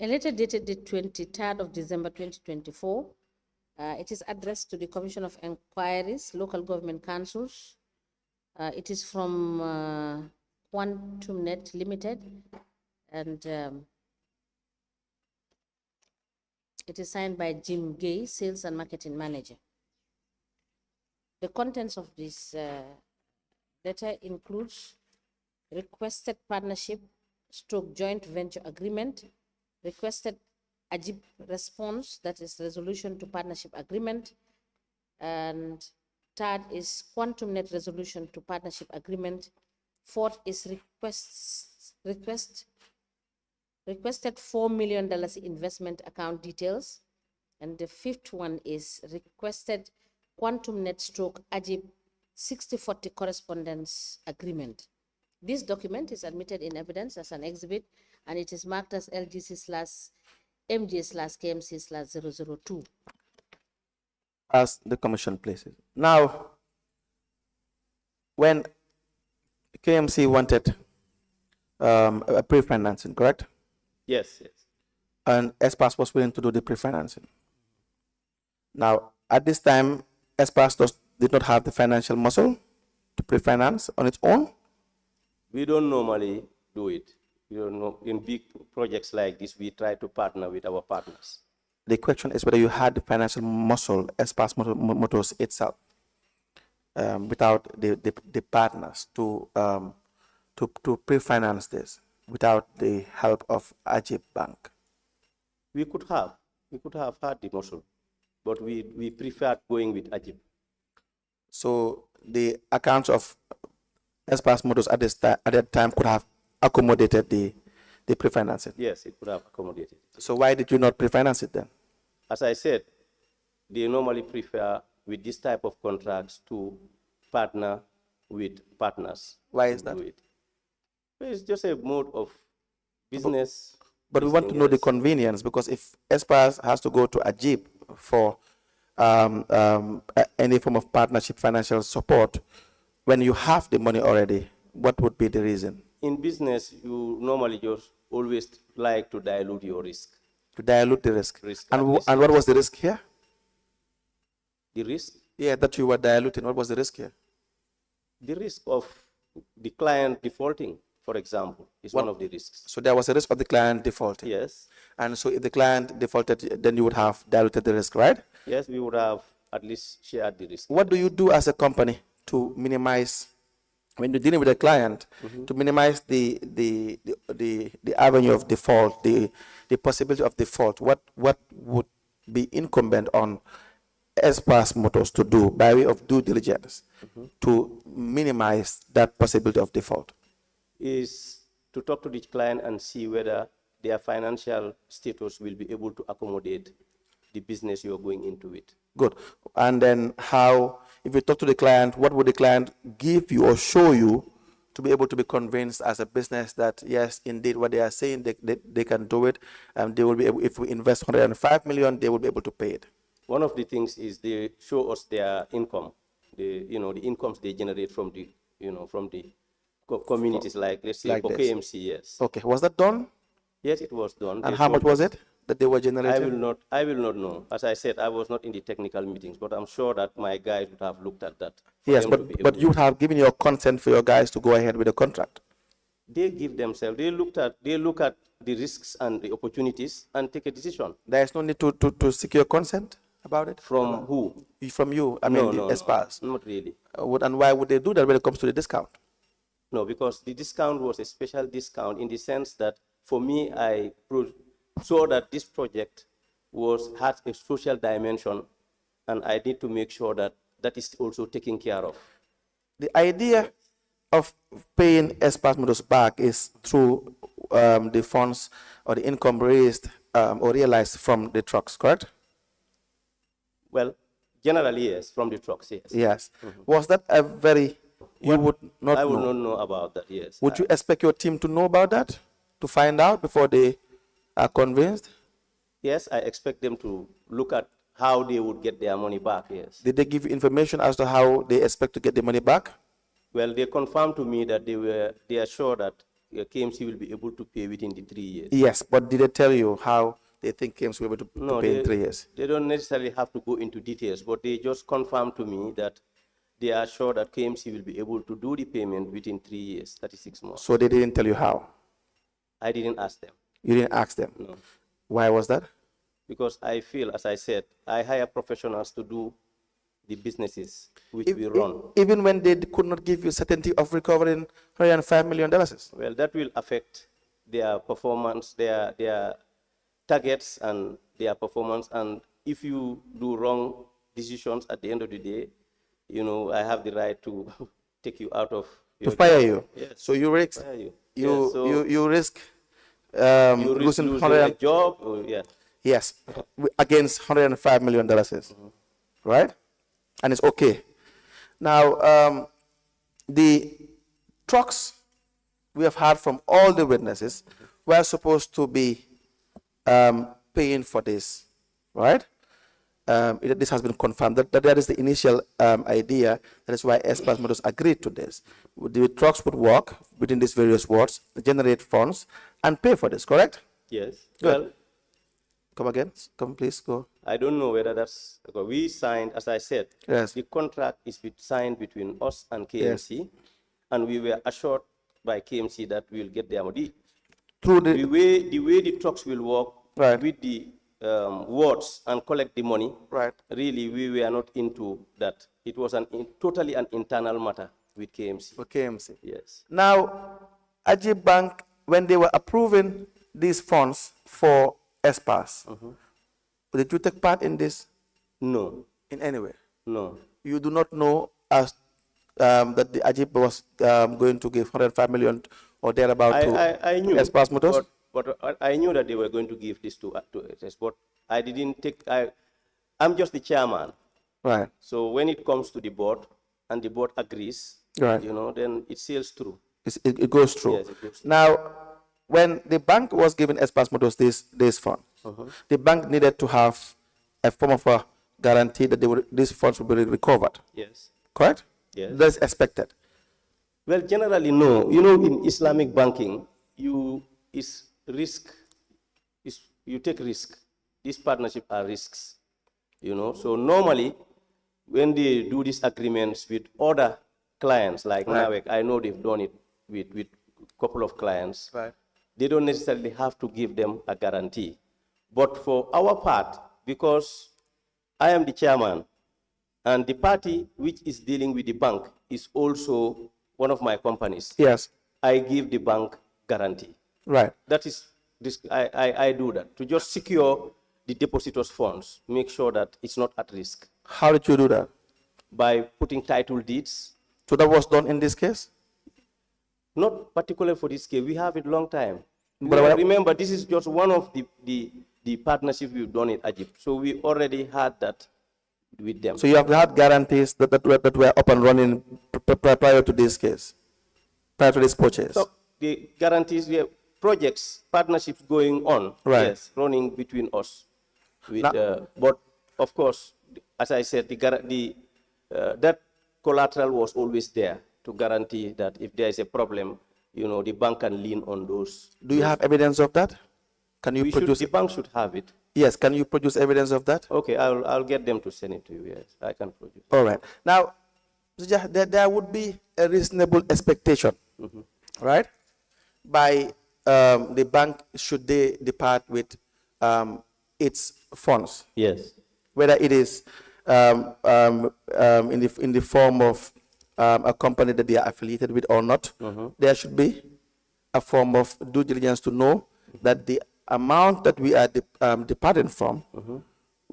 Speaker 3: A letter dated the 23rd of December 2024. It is addressed to the Commission of Inquiries, Local Government Councils. It is from QuantumNet Limited, and it is signed by Jim Gay, Sales and Marketing Manager. The contents of this letter includes requested partnership stroke joint venture agreement, requested AJIB response, that is resolution to partnership agreement, and third is QuantumNet resolution to partnership agreement. Fourth is requested $4 million investment account details, and the fifth one is requested QuantumNet stroke AJIB 60/40 correspondence agreement. This document is admitted in evidence as an exhibit, and it is marked as LGC/MJ/KMC/002.
Speaker 2: As the commission places. Now, when KMC wanted a pre-financing, correct?
Speaker 1: Yes, yes.
Speaker 2: And Espas was willing to do the pre-financing. Now, at this time, Espas did not have the financial muscle to pre-finance on its own.
Speaker 1: We don't normally do it. You don't know, in big projects like this, we try to partner with our partners.
Speaker 2: The question is whether you had the financial muscle, Espas Motors itself, without the partners to pre-finance this, without the help of AJIB Bank.
Speaker 1: We could have had the muscle, but we preferred going with AJIB.
Speaker 2: So the accounts of Espas Motors at that time could have accommodated the pre-financing.
Speaker 1: Yes, it could have accommodated.
Speaker 2: So why did you not pre-finance it then?
Speaker 1: As I said, they normally prefer with this type of contracts to partner with partners.
Speaker 2: Why is that?
Speaker 1: It's just a mode of business.
Speaker 2: But we want to know the convenience, because if Espas has to go to AJIB for any form of partnership financial support, when you have the money already, what would be the reason?
Speaker 1: In business, you normally just always like to dilute your risk.
Speaker 2: To dilute the risk. And what was the risk here?
Speaker 1: The risk?
Speaker 2: Yeah, that you were diluting. What was the risk here?
Speaker 1: The risk of the client defaulting, for example, is one of the risks.
Speaker 2: So there was a risk of the client defaulting?
Speaker 1: Yes.
Speaker 2: And so if the client defaulted, then you would have diluted the risk, right?
Speaker 1: Yes, we would have at least shared the risk.
Speaker 2: What do you do as a company to minimize, when you're dealing with a client, to minimize the avenue of default, the possibility of default? What would be incumbent on Espas Motors to do by way of due diligence to minimize that possibility of default?
Speaker 1: Is to talk to the client and see whether their financial status will be able to accommodate the business you're going into it.
Speaker 2: Good. And then how, if you talk to the client, what would the client give you or show you to be able to be convinced as a business that, yes, indeed, what they are saying, they can do it, and they will be able, if we invest 105 million, they will be able to pay it?
Speaker 1: One of the things is they show us their income, the incomes they generate from the, from the communities, like, let's say, like for KMC, yes.
Speaker 2: Okay, was that done?
Speaker 1: Yes, it was done.
Speaker 2: And how much was it that they were generating?
Speaker 1: I will not know. As I said, I was not in the technical meetings, but I'm sure that my guys would have looked at that.
Speaker 2: Yes, but you have given your consent for your guys to go ahead with the contract.
Speaker 1: They give themselves, they look at the risks and the opportunities and take a decision.
Speaker 2: There is no need to seek your consent about it?
Speaker 1: From who?
Speaker 2: From you, I mean, the Espas.
Speaker 1: Not really.
Speaker 2: And why would they do that when it comes to the discount?
Speaker 1: No, because the discount was a special discount in the sense that, for me, I saw that this project had a social dimension, and I need to make sure that that is also taken care of.
Speaker 2: The idea of paying Espas Motors back is through the funds or the income raised or realized from the trucks, correct?
Speaker 1: Well, generally, yes, from the trucks, yes.
Speaker 2: Yes. Was that a very... You would not know?
Speaker 1: I would not know about that, yes.
Speaker 2: Would you expect your team to know about that, to find out before they are convinced?
Speaker 1: Yes, I expect them to look at how they would get their money back, yes.
Speaker 2: Did they give you information as to how they expect to get the money back?
Speaker 1: Well, they confirmed to me that they are sure that KMC will be able to pay within the 3 years.
Speaker 2: Yes, but did they tell you how they think KMC will be able to
Speaker 1: No,
Speaker 2: pay in 3 years?
Speaker 1: they don't necessarily have to go into details, but they just confirm to me that they are sure that KMC will be able to do the payment within 3 years, 36 months.
Speaker 2: So they didn't tell you how?
Speaker 1: I didn't ask them.
Speaker 2: You didn't ask them?
Speaker 1: No.
Speaker 2: Why was that?
Speaker 1: Because I feel, as I said, I hire professionals to do the businesses which we run.
Speaker 2: Even when they could not give you certainty of recovering $105 million?
Speaker 1: Well, that will affect their performance, their targets and their performance. And if you do wrong decisions at the end of the day, you know, I have the right to take you out of your
Speaker 2: To fire
Speaker 1: job.
Speaker 2: you?
Speaker 1: Yes.
Speaker 2: So you risk,
Speaker 1: Fire you.
Speaker 2: you,
Speaker 1: Yes, so
Speaker 2: you risk
Speaker 1: you risk
Speaker 2: losing
Speaker 1: losing a job, or, yeah.
Speaker 2: yes, against $105 million, right? And it's okay. Now, the trucks we have heard from all the witnesses were supposed to be paying for this, right? This has been confirmed that is the initial idea. That is why Espas Motors agreed to this. The trucks would work within these various wards, generate funds, and pay for this, correct?
Speaker 1: Yes.
Speaker 2: Good.
Speaker 1: Well,
Speaker 2: Come again. Come, please, go.
Speaker 1: I don't know whether that's, we signed, as I said,
Speaker 2: Yes.
Speaker 1: the contract is signed between us and KMC, and we were assured by KMC that we will get their money.
Speaker 2: Through
Speaker 1: The way the trucks will work
Speaker 2: Right.
Speaker 1: with the wards and collect the money,
Speaker 2: Right.
Speaker 1: really, we were not into that. It was totally an internal matter with KMC.
Speaker 2: for KMC.
Speaker 1: Yes.
Speaker 2: Now, Ajib Bank, when they were approving these funds for Espas, did you take part in this
Speaker 1: No,
Speaker 2: in any way?
Speaker 1: no.
Speaker 2: You do not know as that the Ajib was going to give 105 million or thereabout
Speaker 1: I knew.
Speaker 2: to Espas Motors?
Speaker 1: But I knew that they were going to give this to us, but I didn't take, I'm just the chairman.
Speaker 2: Right.
Speaker 1: So when it comes to the board and the board agrees,
Speaker 2: Right.
Speaker 1: you know, then it sails through.
Speaker 2: It goes through.
Speaker 1: Yes, it goes through.
Speaker 2: Now, when the bank was giving Espas Motors this fund, the bank needed to have a form of a guarantee that these funds will be recovered.
Speaker 1: Yes.
Speaker 2: Correct?
Speaker 1: Yes.
Speaker 2: That's expected.
Speaker 1: Well, generally, no. You know, in Islamic banking, you take risk. These partnerships are risks, you know. So normally, when they do these agreements with other clients, like Nawek, I know they've done it with a couple of clients.
Speaker 2: Right.
Speaker 1: They don't necessarily have to give them a guarantee. But for our part, because I am the chairman, and the party which is dealing with the bank is also one of my companies,
Speaker 2: Yes.
Speaker 1: I give the bank guarantee.
Speaker 2: Right.
Speaker 1: That is, I do that to just secure the depositors' funds, make sure that it's not at risk
Speaker 2: How did you do that?
Speaker 1: by putting title deeds.
Speaker 2: So that was done in this case?
Speaker 1: Not particularly for this case, we have it long time.
Speaker 2: But
Speaker 1: Remember, this is just one of the partnerships we've done in Egypt. So we already had that with them.
Speaker 2: So you have had guarantees that were up and running prior to this case, prior to this purchase?
Speaker 1: So the guarantees, we have projects, partnerships going on,
Speaker 2: Right.
Speaker 1: yes, running between us. But of course, as I said, that collateral was always there to guarantee that if there is a problem, you know, the bank can lean on those.
Speaker 2: Do you have evidence of that? Can you produce?
Speaker 1: The bank should have it.
Speaker 2: Yes. Can you produce evidence of that?
Speaker 1: Okay, I'll get them to send it to you. Yes, I can produce.
Speaker 2: All right. Now, there would be a reasonable expectation, right? By the bank, should they depart with its funds,
Speaker 1: Yes.
Speaker 2: whether it is in the form of a company that they are affiliated with or not, there should be a form of due diligence to know that the amount that we are departing from,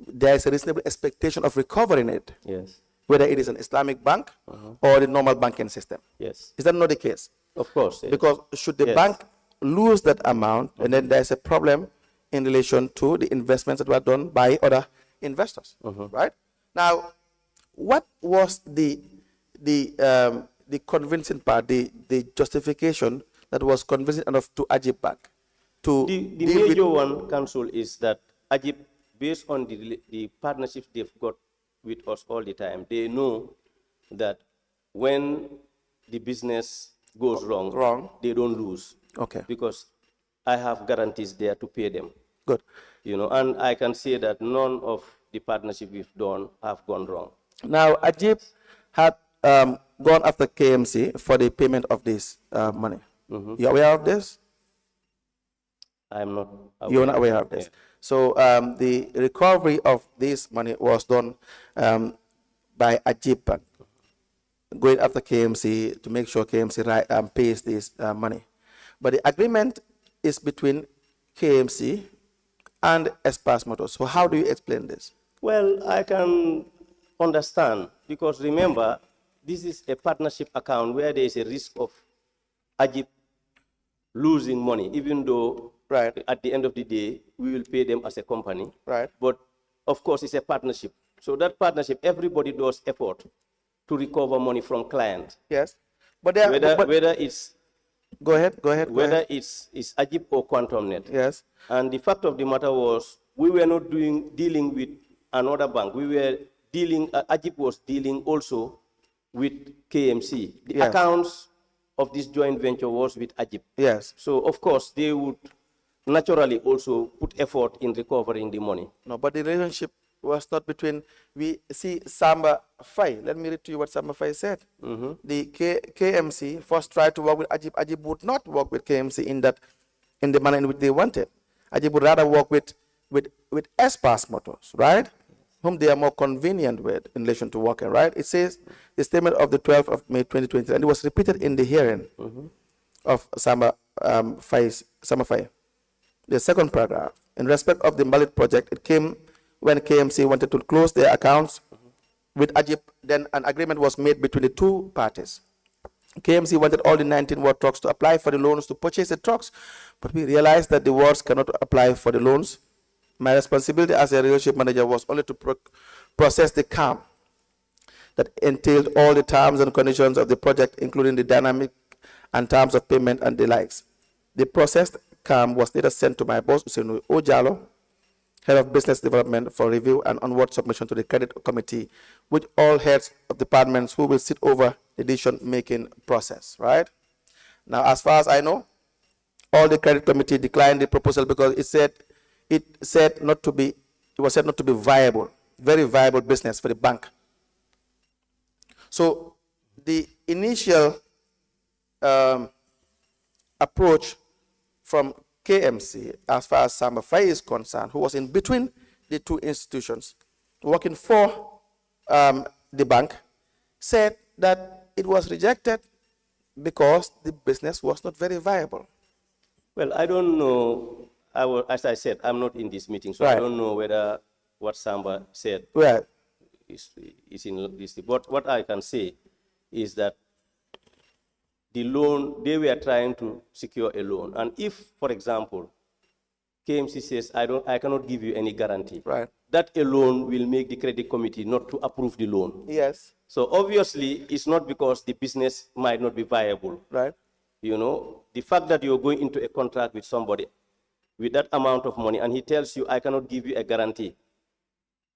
Speaker 2: there is a reasonable expectation of recovering it,
Speaker 1: Yes.
Speaker 2: whether it is an Islamic bank or the normal banking system.
Speaker 1: Yes.
Speaker 2: Is that not the case?
Speaker 1: Of course. Yes.
Speaker 2: Because should the
Speaker 1: Yes.
Speaker 2: bank lose that amount, and then there's a problem in relation to the investments that were done by other investors, right? Now, what was the convincing part, the justification that was convincing enough to Ajib Bank to
Speaker 1: The
Speaker 2: deal with?
Speaker 1: major one, Council, is that Ajib, based on the partnerships they've got with us all the time, they know that when the business goes wrong, they don't lose.
Speaker 2: Okay.
Speaker 1: Because I have guarantees there to pay them.
Speaker 2: Good.
Speaker 1: And I can say that none of the partnership we've done have gone wrong.
Speaker 2: Now, Ajib had gone after KMC for the payment of this money. You aware of this?
Speaker 1: I'm not aware.
Speaker 2: You're not aware of this.
Speaker 1: Yeah.
Speaker 2: So the recovery of this money was done by Ajib Bank, going after KMC to make sure KMC pays this money. But the agreement is between KMC and Espas Motors. So how do you explain this?
Speaker 1: Well, I can understand, because remember, this is a partnership account where there is a risk of Ajib losing money, even though at the end of the day, we will pay them as a company.
Speaker 2: Right.
Speaker 1: But of course, it's a partnership. So that partnership, everybody does effort to recover money from client.
Speaker 2: Yes. But there,
Speaker 1: whether it's
Speaker 2: go ahead.
Speaker 1: Whether it's Ajib or QuantumNet.
Speaker 2: Yes.
Speaker 1: And the fact of the matter was, we were not dealing with another bank. We were dealing, Ajib was dealing also with KMC. The accounts of this joint venture was with Ajib.
Speaker 2: Yes.
Speaker 1: So of course, they would naturally also put effort in recovering the money.
Speaker 2: No, but the relationship was not between, we see Samba Fai. Let me read to you what Samba Fai said. The KMC first tried to work with Ajib. Ajib would not work with KMC in the manner in which they wanted. Ajib would rather work with Espas Motors, right? Whom they are more convenient with in relation to working, right? It says the statement of the 12th of May 2020, and it was repeated in the hearing of Samba Fai. The second paragraph, in respect of the Malit project, it came when KMC wanted to close their accounts with Ajib. Then an agreement was made between the two parties. KMC wanted all the 19 ward trucks to apply for the loans to purchase the trucks, but we realized that the wards cannot apply for the loans. My responsibility as a relationship manager was only to process the CAM that entailed all the terms and conditions of the project, including the dynamic and terms of payment and the likes. The processed CAM was later sent to my boss, Usenu Ojalo, head of business development, for review and onward submission to the credit committee, with all heads of departments who will sit over the decision-making process, right? Now, as far as I know, all the credit committee declined the proposal because it was said not to be viable, very viable business for the bank. So the initial approach from KMC, as far as Samba Fai is concerned, who was in between the two institutions, working for the bank, said that it was rejected because the business was not very viable.
Speaker 1: Well, I don't know. As I said, I'm not in this meeting, so I don't know whether what Samba said is in this. But what I can say is that the loan, they were trying to secure a loan. And if, for example, KMC says, I cannot give you any guarantee, that alone will make the credit committee not to approve the loan.
Speaker 2: Yes.
Speaker 1: So obviously, it's not because the business might not be viable.
Speaker 2: Right.
Speaker 1: The fact that you're going into a contract with somebody with that amount of money, and he tells you, I cannot give you a guarantee,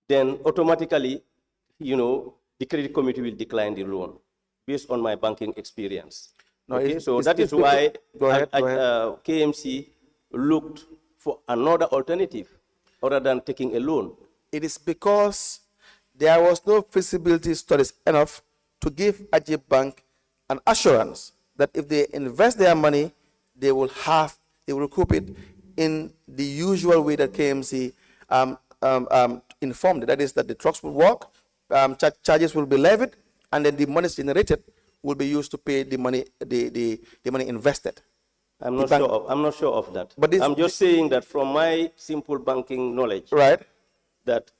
Speaker 1: then automatically, the credit committee will decline the loan based on my banking experience.
Speaker 2: No,
Speaker 1: okay? So that is why KMC looked for another alternative other than taking a loan.
Speaker 2: It is because there was no feasibility studies enough to give Ajib Bank an assurance that if they invest their money, they will recoup it in the usual way that KMC informed. That is, that the trucks will work, charges will be levied, and then the money generated will be used to pay the money invested.
Speaker 1: I'm not sure of that. But I'm just saying that from my simple banking knowledge, that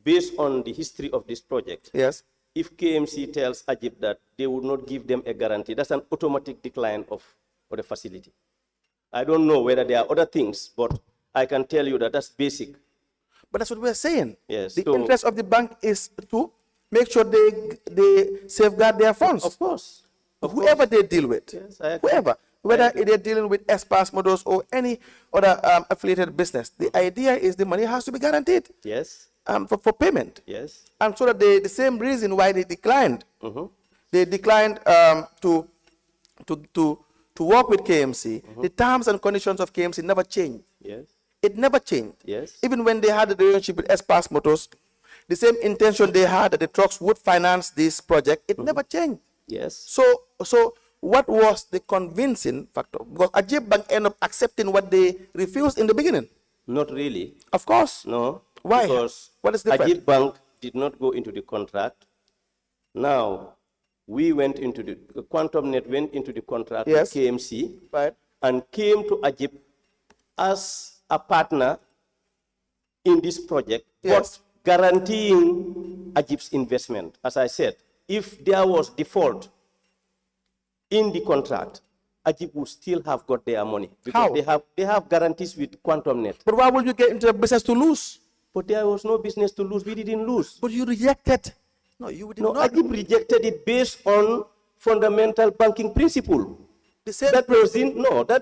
Speaker 1: based on the history of this project, if KMC tells Ajib that they would not give them a guarantee, that's an automatic decline of the facility. I don't know whether there are other things, but I can tell you that that's basic.
Speaker 2: But that's what we're saying.
Speaker 1: Yes.
Speaker 2: The interest of the bank is to make sure they safeguard their funds.
Speaker 1: Of course.
Speaker 2: Whoever they deal with.
Speaker 1: Yes, I agree.
Speaker 2: Whoever. Whether they're dealing with Espas Motors or any other affiliated business. The idea is the money has to be guaranteed.
Speaker 1: Yes.
Speaker 2: For payment.
Speaker 1: Yes.
Speaker 2: And so that the same reason why they declined. They declined to to work with KMC, the terms and conditions of KMC never changed.
Speaker 1: Yes.
Speaker 2: It never changed.
Speaker 1: Yes.
Speaker 2: Even when they had the relationship with Espas Motors, the same intention they had that the trucks would finance this project, it never changed.
Speaker 1: Yes.
Speaker 2: So what was the convincing factor? Because Ajib Bank ended up accepting what they refused in the beginning.
Speaker 1: Not really.
Speaker 2: Of course.
Speaker 1: No.
Speaker 2: Why?
Speaker 1: Because
Speaker 2: What is different?
Speaker 1: Ajib Bank did not go into the contract. Now, we went into the QuantumNet went into the contract
Speaker 2: Yes.
Speaker 1: with KMC
Speaker 2: Right.
Speaker 1: and came to Ajib as a partner in this project,
Speaker 2: Yes.
Speaker 1: but guaranteeing Ajib's investment. As I said, if there was default in the contract, Ajib would still have got their money because
Speaker 2: How?
Speaker 1: they have guarantees with QuantumNet.
Speaker 2: But why would you get into a business to lose?
Speaker 1: But there was no business to lose. We didn't lose.
Speaker 2: But you rejected. No, you did
Speaker 1: No,
Speaker 2: not.
Speaker 1: Ajib rejected it based on fundamental banking principle.
Speaker 2: The same.
Speaker 1: That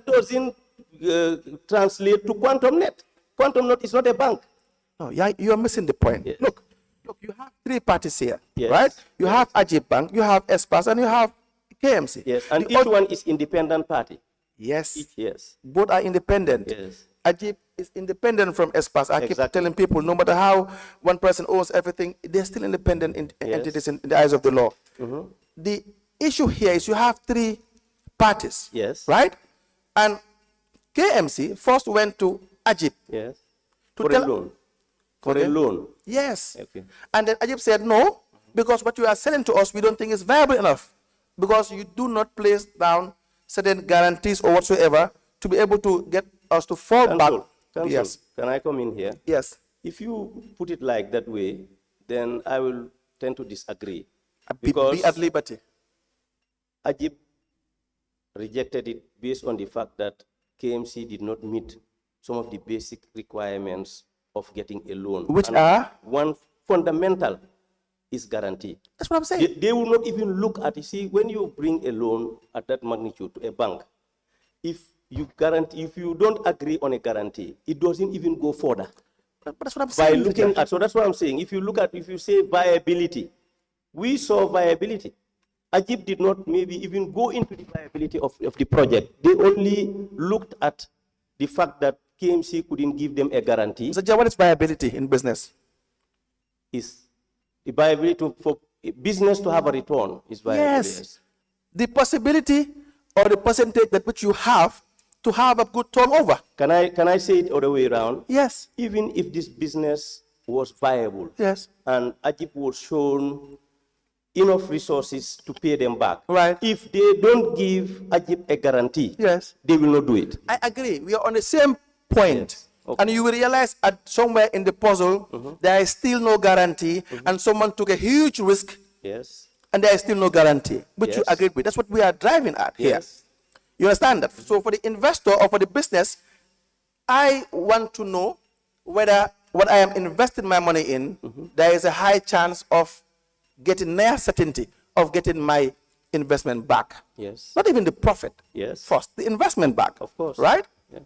Speaker 1: doesn't translate to QuantumNet. QuantumNet is not a bank.
Speaker 2: No, yeah, you are missing the point.
Speaker 1: Yes.
Speaker 2: Look, you have three parties here,
Speaker 1: Yes.
Speaker 2: right? You have Ajib Bank, you have Espas, and you have KMC.
Speaker 1: Yes, and
Speaker 2: The
Speaker 1: each
Speaker 2: oth-
Speaker 1: one is independent party.
Speaker 2: Yes,
Speaker 1: Yes.
Speaker 2: both are independent.
Speaker 1: Yes.
Speaker 2: Ajib is independent from Espas. I keep
Speaker 1: Exactly.
Speaker 2: telling people, no matter how one person owns everything, they're still independent entities in the eyes of the law. The issue here is you have three parties,
Speaker 1: Yes.
Speaker 2: right? And KMC first went to Ajib.
Speaker 1: Yes.
Speaker 2: To
Speaker 1: For a
Speaker 2: tell-
Speaker 1: loan. For
Speaker 2: Okay.
Speaker 1: a loan.
Speaker 2: Yes.
Speaker 1: Okay.
Speaker 2: And then Ajib said, no, because what you are selling to us, we don't think is viable enough. Because you do not place down certain guarantees or whatsoever to be able to get us to fall back.
Speaker 1: Counsel,
Speaker 2: Yes.
Speaker 1: can I come in here?
Speaker 2: Yes.
Speaker 1: If you put it like that way, then I will tend to disagree.
Speaker 2: Be at liberty.
Speaker 1: Ajib rejected it based on the fact that KMC did not meet some of the basic requirements of getting a loan.
Speaker 2: Which
Speaker 1: And
Speaker 2: are?
Speaker 1: one fundamental is guarantee.
Speaker 2: That's what I'm saying.
Speaker 1: They will not even look at, you see, when you bring a loan at that magnitude to a bank, if you don't agree on a guarantee, it doesn't even go further.
Speaker 2: But that's what I'm
Speaker 1: By
Speaker 2: saying.
Speaker 1: looking at, so that's what I'm saying. If you say viability, we saw viability. Ajib did not maybe even go into the viability of the project. They only looked at the fact that KMC couldn't give them a guarantee.
Speaker 2: So, what is viability in business?
Speaker 1: Is the viability for business to have a return is viable.
Speaker 2: Yes. The possibility or the percentage that which you have to have a good turnover.
Speaker 1: Can I say it other way around?
Speaker 2: Yes.
Speaker 1: Even if this business was viable,
Speaker 2: Yes.
Speaker 1: and Ajib was shown enough resources to pay them back,
Speaker 2: Right.
Speaker 1: if they don't give Ajib a guarantee,
Speaker 2: Yes.
Speaker 1: they will not do it.
Speaker 2: I agree. We are on the same point.
Speaker 1: Yes. Okay.
Speaker 2: And you will realize at somewhere in the puzzle, there is still no guarantee, and someone took a huge risk,
Speaker 1: Yes.
Speaker 2: and there is still no guarantee, which you
Speaker 1: Yes.
Speaker 2: agreed with. That's what we are driving at here.
Speaker 1: Yes.
Speaker 2: You understand that? So for the investor or for the business, I want to know whether what I am investing my money in, there is a high chance of getting near certainty of getting my investment back.
Speaker 1: Yes.
Speaker 2: Not even the profit.
Speaker 1: Yes.
Speaker 2: First, the investment back.
Speaker 1: Of course.
Speaker 2: Right?
Speaker 1: Yeah.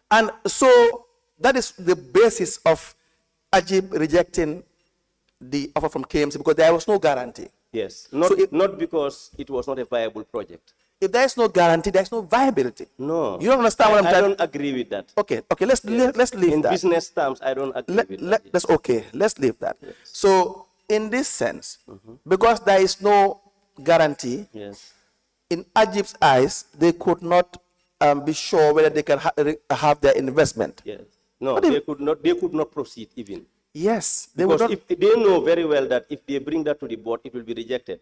Speaker 2: And so that is the basis of Ajib rejecting the offer from KMC because there was no guarantee.
Speaker 1: Yes. Not,
Speaker 2: So
Speaker 1: not because it was not a viable project.
Speaker 2: If there is no guarantee, there is no viability.
Speaker 1: No.
Speaker 2: You don't understand what I'm
Speaker 1: I
Speaker 2: trying.
Speaker 1: don't agree with that.
Speaker 2: Okay. Let's leave
Speaker 1: In
Speaker 2: that.
Speaker 1: business terms, I don't agree with that.
Speaker 2: That's okay. Let's leave that. So in this sense, because there is no guarantee,
Speaker 1: Yes.
Speaker 2: in Ajib's eyes, they could not be sure whether they can have their investment.
Speaker 1: Yes. No,
Speaker 2: But
Speaker 1: they could not proceed even.
Speaker 2: Yes, they would
Speaker 1: Because
Speaker 2: not,
Speaker 1: if they know very well that if they bring that to the board, it will be rejected.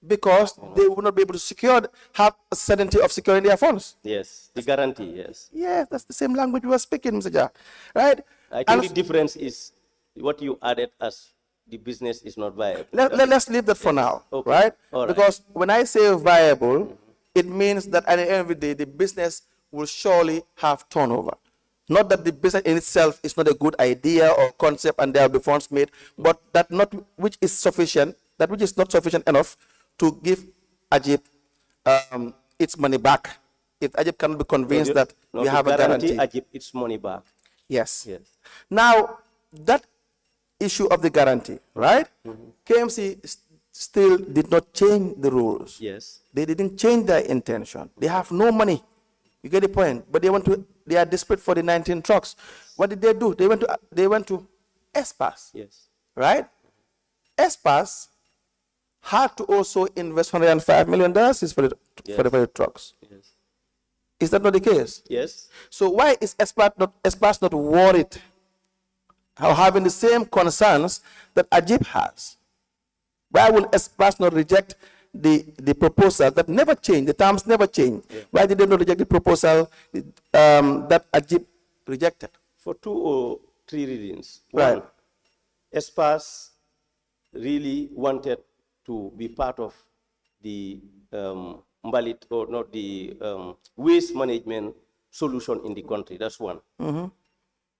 Speaker 2: because they would not be able to have a certainty of securing their funds.
Speaker 1: Yes, the guarantee, yes.
Speaker 2: Yes, that's the same language we were speaking, Mr. Jah, right?
Speaker 1: I
Speaker 2: And
Speaker 1: think the difference is what you added as the business is not viable.
Speaker 2: let's leave that for now,
Speaker 1: Okay.
Speaker 2: right?
Speaker 1: All right.
Speaker 2: Because when I say viable, it means that at the end of the day, the business will surely have turnover. Not that the business in itself is not a good idea or concept and there will be funds made, but that which is not sufficient enough to give Ajib its money back. If Ajib cannot be convinced that we have a guarantee.
Speaker 1: Ajib its money back.
Speaker 2: Yes.
Speaker 1: Yes.
Speaker 2: Now, that issue of the guarantee, right? KMC still did not change the rules.
Speaker 1: Yes.
Speaker 2: They didn't change their intention. They have no money. You get the point? But they are desperate for the 19 trucks. What did they do? They went to Espas,
Speaker 1: Yes.
Speaker 2: right? Espas had to also invest $105 million for the trucks.
Speaker 1: Yes.
Speaker 2: Is that not the case?
Speaker 1: Yes.
Speaker 2: So why is Espas not worried or having the same concerns that Ajib has? Why will Espas not reject the proposal that never changed, the terms never changed? Yeah. Why did they not reject the proposal that Ajib rejected?
Speaker 1: For 2 or 3 reasons.
Speaker 2: Right.
Speaker 1: One, Espas really wanted to be part of the mbalit, or not the waste management solution in the country. That's one.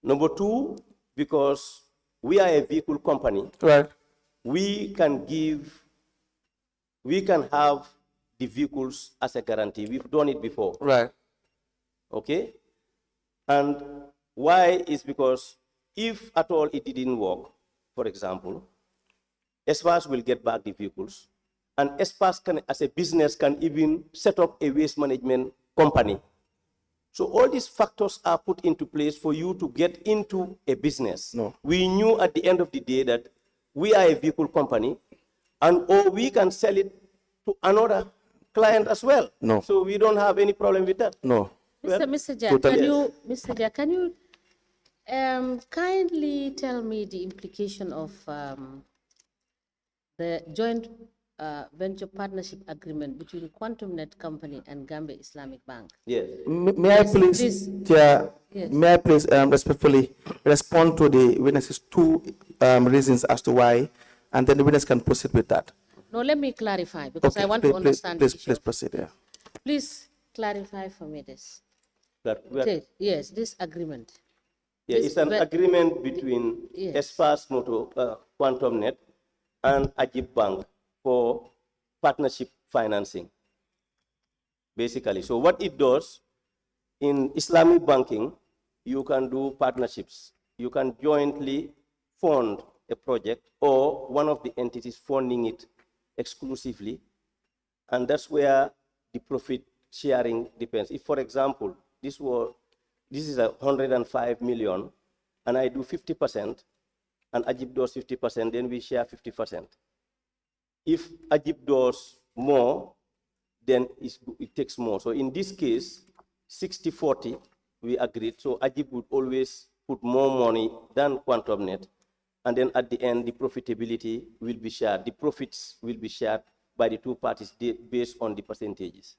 Speaker 1: Number 2, because we are a vehicle company,
Speaker 2: right,
Speaker 1: we can have the vehicles as a guarantee. We've done it before.
Speaker 2: right,
Speaker 1: Okay? And why is because if at all it didn't work, for example, Espas will get back the vehicles, and Espas can, as a business, can even set up a waste management company. So all these factors are put into place for you to get into a business.
Speaker 2: No.
Speaker 1: We knew at the end of the day that we are a vehicle company, or we can sell it to another client as well.
Speaker 2: No.
Speaker 1: So we don't have any problem with that.
Speaker 2: no.
Speaker 1: Well,
Speaker 3: Mr. Jah,
Speaker 2: totally.
Speaker 3: Mr. Jah, can you kindly tell me the implication of the joint venture partnership agreement between Quantum Net Company and Gambia Islamic Bank?
Speaker 1: Yes.
Speaker 2: May I please, Chair, may I please respectfully respond to the witnesses' 2 reasons as to why, and then the witness can proceed with that.
Speaker 3: No, let me clarify, because
Speaker 2: Okay,
Speaker 3: I want to understand the issue.
Speaker 2: Please proceed, yeah.
Speaker 3: Please clarify for me this.
Speaker 1: That
Speaker 3: Yes, this agreement.
Speaker 1: yeah, it's an agreement between
Speaker 3: Yes.
Speaker 1: Espas Moto, Quantum Net, and Ajib Bank for partnership financing, basically. So what it does, in Islamic banking, you can do partnerships. You can jointly fund a project, or one of the entities funding it exclusively, and that's where the profit sharing depends. If, for example, this is 105 million, and I do 50%, and Ajib does 50%, then we share 50%. If Ajib does more, then it takes more. So in this case, 60-40, we agreed. So Ajib would always put more money than Quantum Net, and then at the end, the profitability will be shared. The profits will be shared by the 2 parties based on the percentages.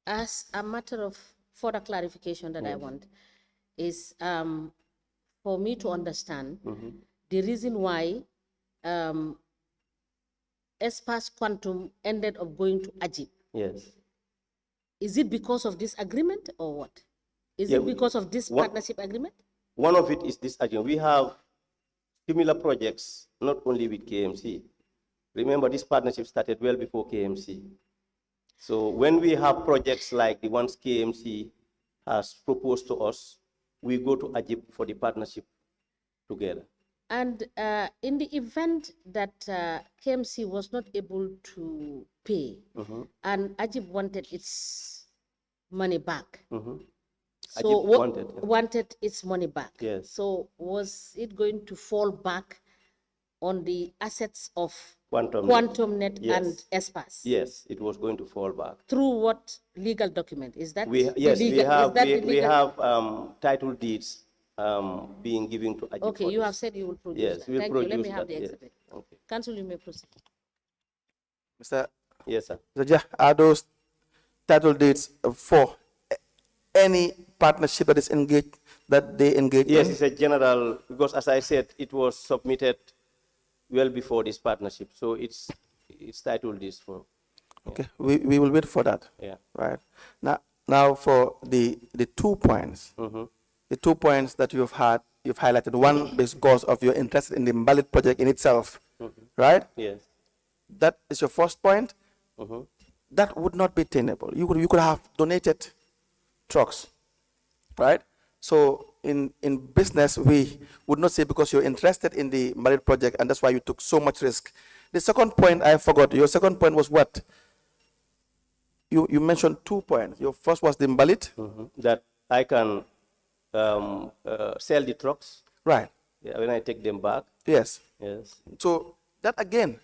Speaker 3: As a matter of further clarification that I want is for me to understand the reason why Espas Quantum ended up going to Ajib.
Speaker 1: Yes.
Speaker 3: Is it because of this agreement or what? Is it because of this partnership agreement?
Speaker 1: One of it is this agreement. We have similar projects, not only with KMC. Remember, this partnership started well before KMC. So when we have projects like the ones KMC has proposed to us, we go to Ajib for the partnership together.
Speaker 3: And in the event that KMC was not able to pay, and Ajib wanted its money back, so
Speaker 1: Ajib
Speaker 3: wanted its money back.
Speaker 1: Yes.
Speaker 3: So was it going to fall back on the assets of Quantum Net and Espas?
Speaker 1: Yes, it was going to fall back.
Speaker 3: Through what legal document? Is that
Speaker 1: We have title deeds being given to Ajib.
Speaker 3: Okay, you have said you will produce
Speaker 1: Yes,
Speaker 3: that.
Speaker 1: we will
Speaker 3: Thank you. Let
Speaker 1: produce
Speaker 3: me have the
Speaker 1: that, yes.
Speaker 3: exhibit.
Speaker 1: Okay.
Speaker 3: Council, you may proceed.
Speaker 2: Mr.
Speaker 1: Yes, sir.
Speaker 2: Mr. Jah, are those title deeds for any partnership that is engaged, that they engage
Speaker 1: Yes,
Speaker 2: in?
Speaker 1: it's a general, because as I said, it was submitted well before this partnership. So it's titled this for.
Speaker 2: Okay, we will wait for that.
Speaker 1: Yeah.
Speaker 2: Right. Now for the 2 points. The 2 points that you've highlighted. One is because of your interest in the Mbalit project in itself. Right?
Speaker 1: Yes.
Speaker 2: That is your first point. That would not be tenable. You could have donated trucks, right? So in business, we would not say because you're interested in the married project and that's why you took so much risk. The second point I forgot. Your second point was what? You mentioned 2 points. Your first was the Mbalit.
Speaker 1: That I can sell the trucks.
Speaker 2: Right.
Speaker 1: Yeah, when I take them back.
Speaker 2: Yes.
Speaker 1: Yes.
Speaker 2: So that again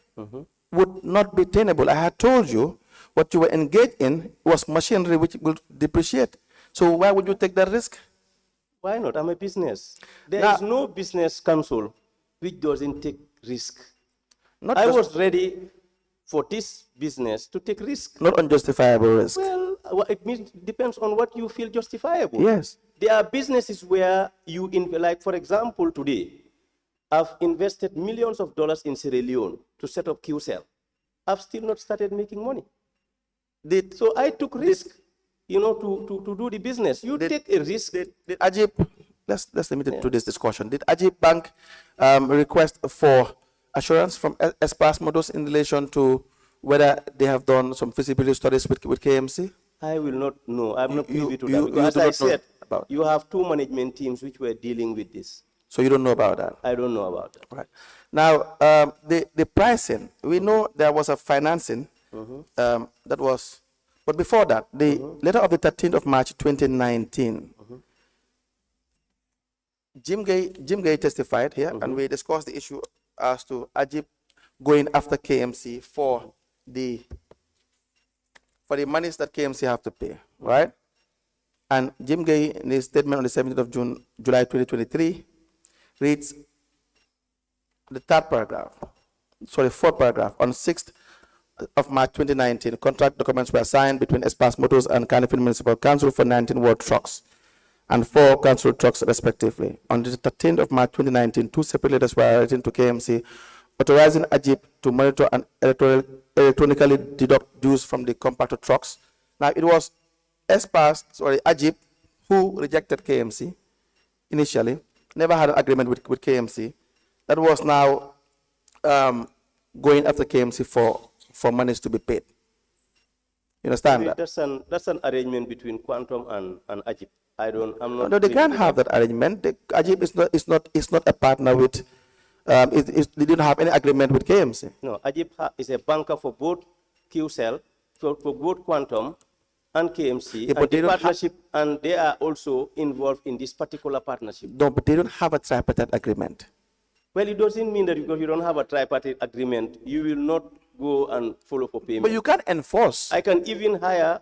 Speaker 2: would not be tenable. I had told you what you were engaged in was machinery which will depreciate. So why would you take that risk?
Speaker 1: Why not? I'm a business. There
Speaker 2: Now-
Speaker 1: is no business council which doesn't take risk.
Speaker 2: Not
Speaker 1: I
Speaker 2: just-
Speaker 1: was ready for this business to take risk.
Speaker 2: Not unjustifiable risk.
Speaker 1: Well, it means depends on what you feel justifiable.
Speaker 2: Yes.
Speaker 1: There are businesses where you, like for example, today, I've invested millions of dollars in Sierra Leone to set up QCell. I've still not started making money. So I took risk, to do the business. You take a risk.
Speaker 2: Did Ajib, let's limit it to this discussion. Did Ajib Bank request for assurance from Espas Motors in relation to whether they have done some feasibility studies with KMC?
Speaker 1: I will not know. I'm not privy to
Speaker 2: you
Speaker 1: that. Because
Speaker 2: do
Speaker 1: as I
Speaker 2: not know
Speaker 1: said,
Speaker 2: about-
Speaker 1: you have 2 management teams which were dealing with this.
Speaker 2: So you don't know about that?
Speaker 1: I don't know about that.
Speaker 2: Right. Now, the pricing, we know there was a financing that was, but before that, the letter of the 13th of March 2019, Jim Gay testified here, and we discussed the issue as to Ajib going after KMC for the monies that KMC have to pay, right? And Jim Gay, in his statement on the 17th of July 2023, reads the fourth paragraph. On 6th of March 2019, contract documents were signed between Espas Motors and Carnifing Municipal Council for 19 World trucks and 4 council trucks respectively. On the 13th of March 2019, 2 separate letters were written to KMC authorizing Ajib to monitor and electronically deduct dues from the compactor trucks. Now, it was Ajib who rejected KMC initially, never had an agreement with KMC. That was now going after KMC for monies to be paid. You understand that?
Speaker 1: That's an arrangement between Quantum and Ajib. I'm not.
Speaker 2: No, they can't have that arrangement. Ajib is not a partner with. They didn't have any agreement with KMC.
Speaker 1: No, Ajib is a banker for both QCell, for both Quantum and KMC,
Speaker 2: but
Speaker 1: and
Speaker 2: they
Speaker 1: the
Speaker 2: don't
Speaker 1: partnership, and they are also involved in this particular partnership.
Speaker 2: No, but they don't have a tripartite agreement.
Speaker 1: Well, it doesn't mean that because you don't have a tripartite agreement, you will not go and follow for payment.
Speaker 2: But you can't enforce.
Speaker 1: I can even hire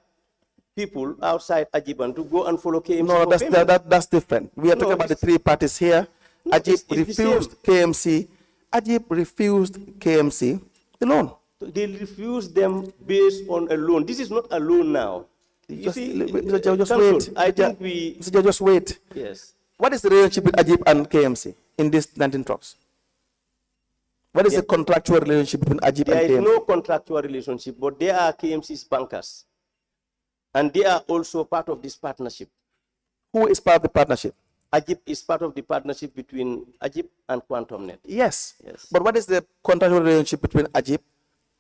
Speaker 1: people outside Ajiban to go and follow KMC
Speaker 2: No,
Speaker 1: for payment.
Speaker 2: that's different. We are talking about the 3 parties here.
Speaker 1: No,
Speaker 2: Ajib
Speaker 1: it's the
Speaker 2: refused KMC. Ajib refused KMC the loan.
Speaker 1: They refuse them based on a loan. This is not a loan now. You see,
Speaker 2: Mr. Jah, just
Speaker 1: Council,
Speaker 2: wait.
Speaker 1: I
Speaker 2: Mr. Jah,
Speaker 1: think we.
Speaker 2: Mr. Jah, just wait.
Speaker 1: Yes.
Speaker 2: What is the relationship with Ajib and KMC in these 19 trucks? What is the contractual relationship between Ajib
Speaker 1: There
Speaker 2: and
Speaker 1: is
Speaker 2: KMC?
Speaker 1: no contractual relationship, but they are KMC's bankers. And they are also part of this partnership.
Speaker 2: Who is part of the partnership?
Speaker 1: Ajib is part of the partnership between Ajib and QuantumNet.
Speaker 2: Yes.
Speaker 1: Yes.
Speaker 2: But what is the contractual relationship between Ajib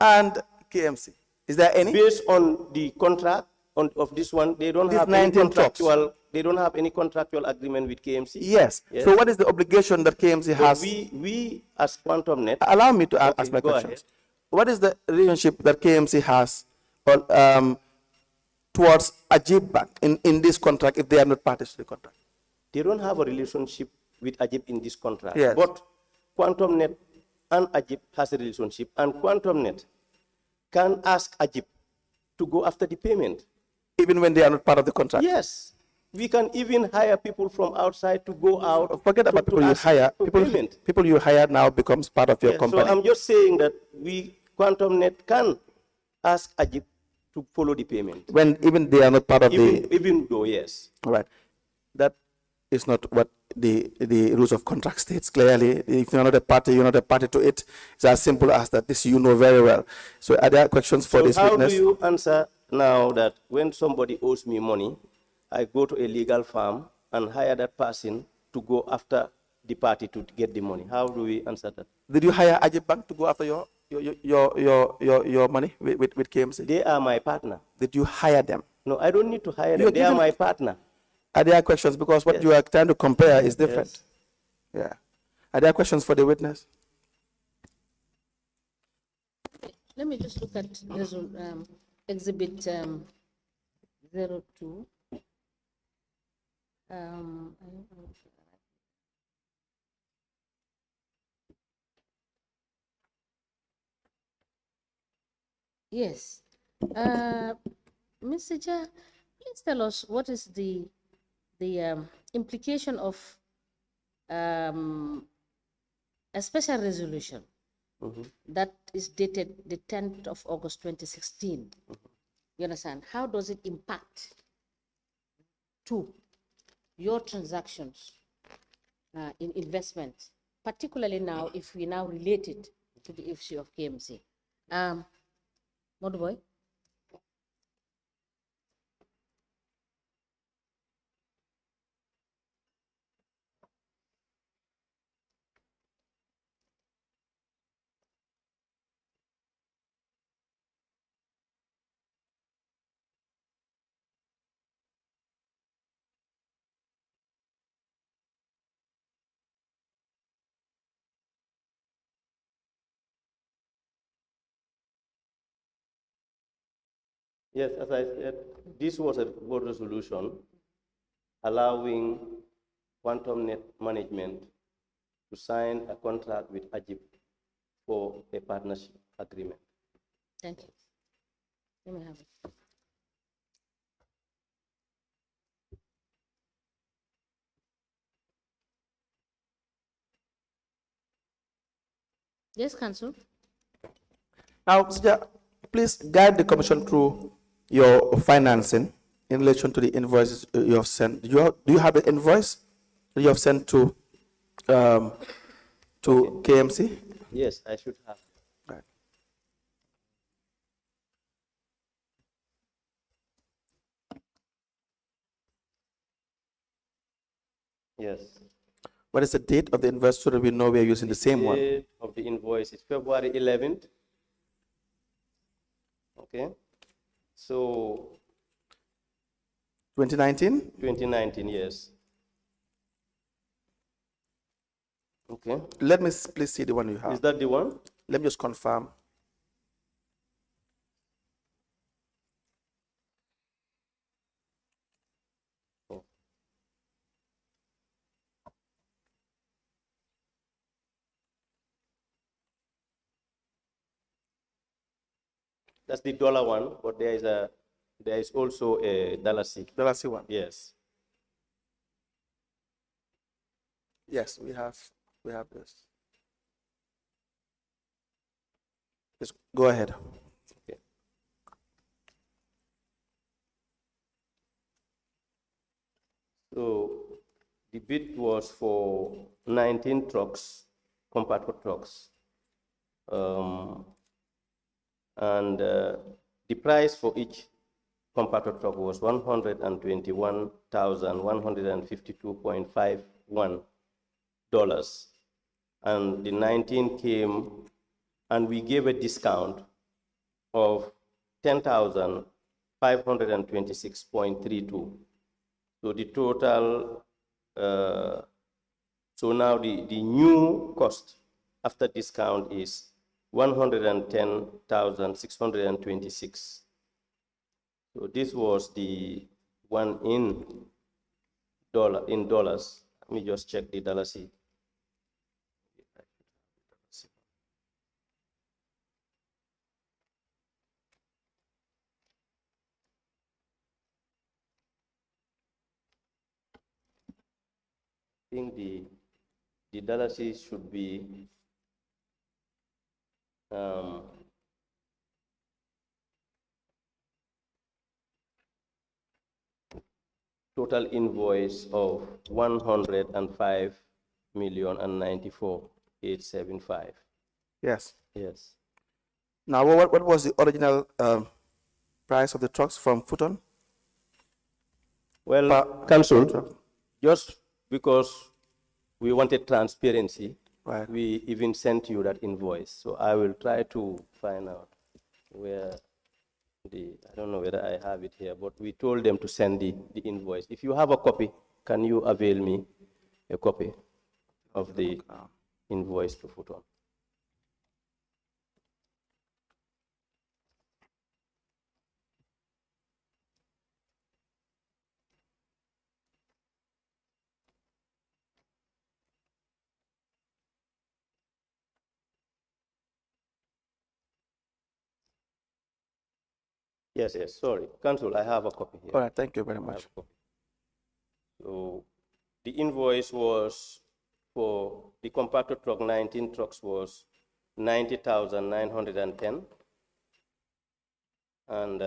Speaker 2: and KMC? Is there any?
Speaker 1: Based on the contract of this one, they don't
Speaker 2: These
Speaker 1: have any
Speaker 2: 19 trucks.
Speaker 1: contractual. They don't have any contractual agreement with KMC.
Speaker 2: Yes.
Speaker 1: Yes.
Speaker 2: So what is the obligation that KMC
Speaker 1: But
Speaker 2: has?
Speaker 1: we as QuantumNet.
Speaker 2: Allow me to ask
Speaker 1: Okay,
Speaker 2: my
Speaker 1: go
Speaker 2: questions.
Speaker 1: ahead.
Speaker 2: What is the relationship that KMC has towards Ajib Bank in this contract if they are not parties to the contract?
Speaker 1: They don't have a relationship with Ajib in this contract.
Speaker 2: Yes.
Speaker 1: But QuantumNet and Ajib has a relationship, and QuantumNet can ask Ajib to go after the payment.
Speaker 2: Even when they are not part of the contract?
Speaker 1: Yes. We can even hire people from outside to go out.
Speaker 2: Forget about people you
Speaker 1: ask
Speaker 2: hire.
Speaker 1: for payment.
Speaker 2: People you hire now becomes part of your
Speaker 1: Yeah,
Speaker 2: company.
Speaker 1: so I'm just saying that QuantumNet can ask Ajib to follow the payment.
Speaker 2: When even they are not part of
Speaker 1: Even though, yes.
Speaker 2: All right. That is not what the rules of contract states clearly. If you're not a party, you're not a party to it. It's as simple as that. This you know very well. So are there questions for
Speaker 1: So
Speaker 2: this
Speaker 1: how
Speaker 2: witness?
Speaker 1: do you answer now that when somebody owes me money, I go to a legal firm and hire that person to go after the party to get the money? How do we answer that?
Speaker 2: Did you hire Ajib Bank to go after your money with KMC?
Speaker 1: They are my partner.
Speaker 2: Did you hire them?
Speaker 1: No, I don't need to hire
Speaker 2: You're
Speaker 1: them. They are
Speaker 2: giving-
Speaker 1: my partner.
Speaker 2: Are there questions? Because what
Speaker 1: Yes.
Speaker 2: you are trying to compare is different.
Speaker 1: Yes.
Speaker 2: Yeah. Are there questions for the witness?
Speaker 3: Let me just look at exhibit 02. Um, yes. Mr. Jah, please tell us what is the implication of a special resolution that is dated the 10th of August 2016. You understand? How does it impact to your transactions in investments, particularly now if we now relate it to the issue of KMC? Moduboy?
Speaker 1: Yes, as I said, this was a board resolution allowing Quantum Net Management to sign a contract with Ajib for a partnership agreement.
Speaker 3: Thank you. Let me have it. Yes, Council.
Speaker 2: Now, Mr. Jah, please guide the commission through your financing in relation to the invoices you have sent. Do you have the invoice that you have sent to KMC?
Speaker 1: Yes, I should have.
Speaker 2: Right.
Speaker 1: Yes.
Speaker 2: What is the date of the invoice so that we know we are using the same one?
Speaker 1: Date of the invoice is February 11th. Okay. So
Speaker 2: 2019?
Speaker 1: 2019, yes. Okay.
Speaker 2: Let me please see the one you have.
Speaker 1: Is that the one?
Speaker 2: Let me just confirm.
Speaker 1: Oh. That's the dollar one, but there is also a dollar C.
Speaker 2: The last one.
Speaker 1: Yes.
Speaker 2: Yes, we have this. Just go ahead.
Speaker 1: Okay. So the bid was for 19 trucks, compactor trucks. And the price for each compactor truck was $121,152.51. And the 19 came, and we gave a discount of 10,526.32. So the total, so now the new cost after discount is 110,626. So this was the one in dollars. Let me just check the dollar C. I think the dollar C should be total invoice of 105,094,875.
Speaker 2: Yes.
Speaker 1: Yes.
Speaker 2: Now, what was the original price of the trucks from Futon?
Speaker 1: Well, Council, just because we wanted transparency,
Speaker 2: Right.
Speaker 1: we even sent you that invoice. So I will try to find out where I don't know whether I have it here, but we told them to send the invoice. If you have a copy, can you avail me a copy of the invoice to put on? Yes, sorry. Council, I have a copy here.
Speaker 2: All right, thank you very
Speaker 1: I have
Speaker 2: much.
Speaker 1: a copy. So the invoice was for the compactor truck, 19 trucks was 90,910. And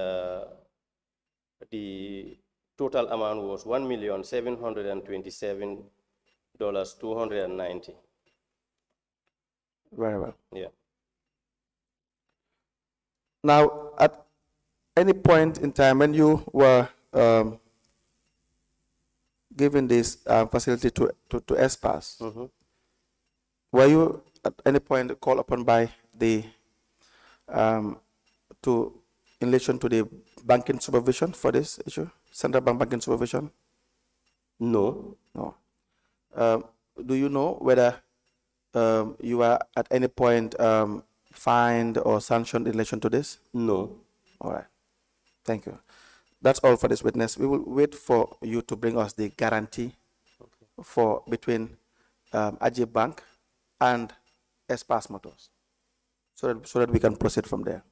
Speaker 1: the total amount was $1,727,290.
Speaker 2: Very well.
Speaker 1: Yeah.
Speaker 2: Now, at any point in time when you were giving this facility to ESPAS, were you at any point called upon by the in relation to the banking supervision for this issue, central bank banking supervision?
Speaker 1: No.
Speaker 2: No. Do you know whether you were at any point fined or sanctioned in relation to this?
Speaker 1: No.
Speaker 2: All right. Thank you. That's all for this witness. We will wait for you to bring us the guarantee for between Ajib Bank and Espas Motors, so that we can proceed from there.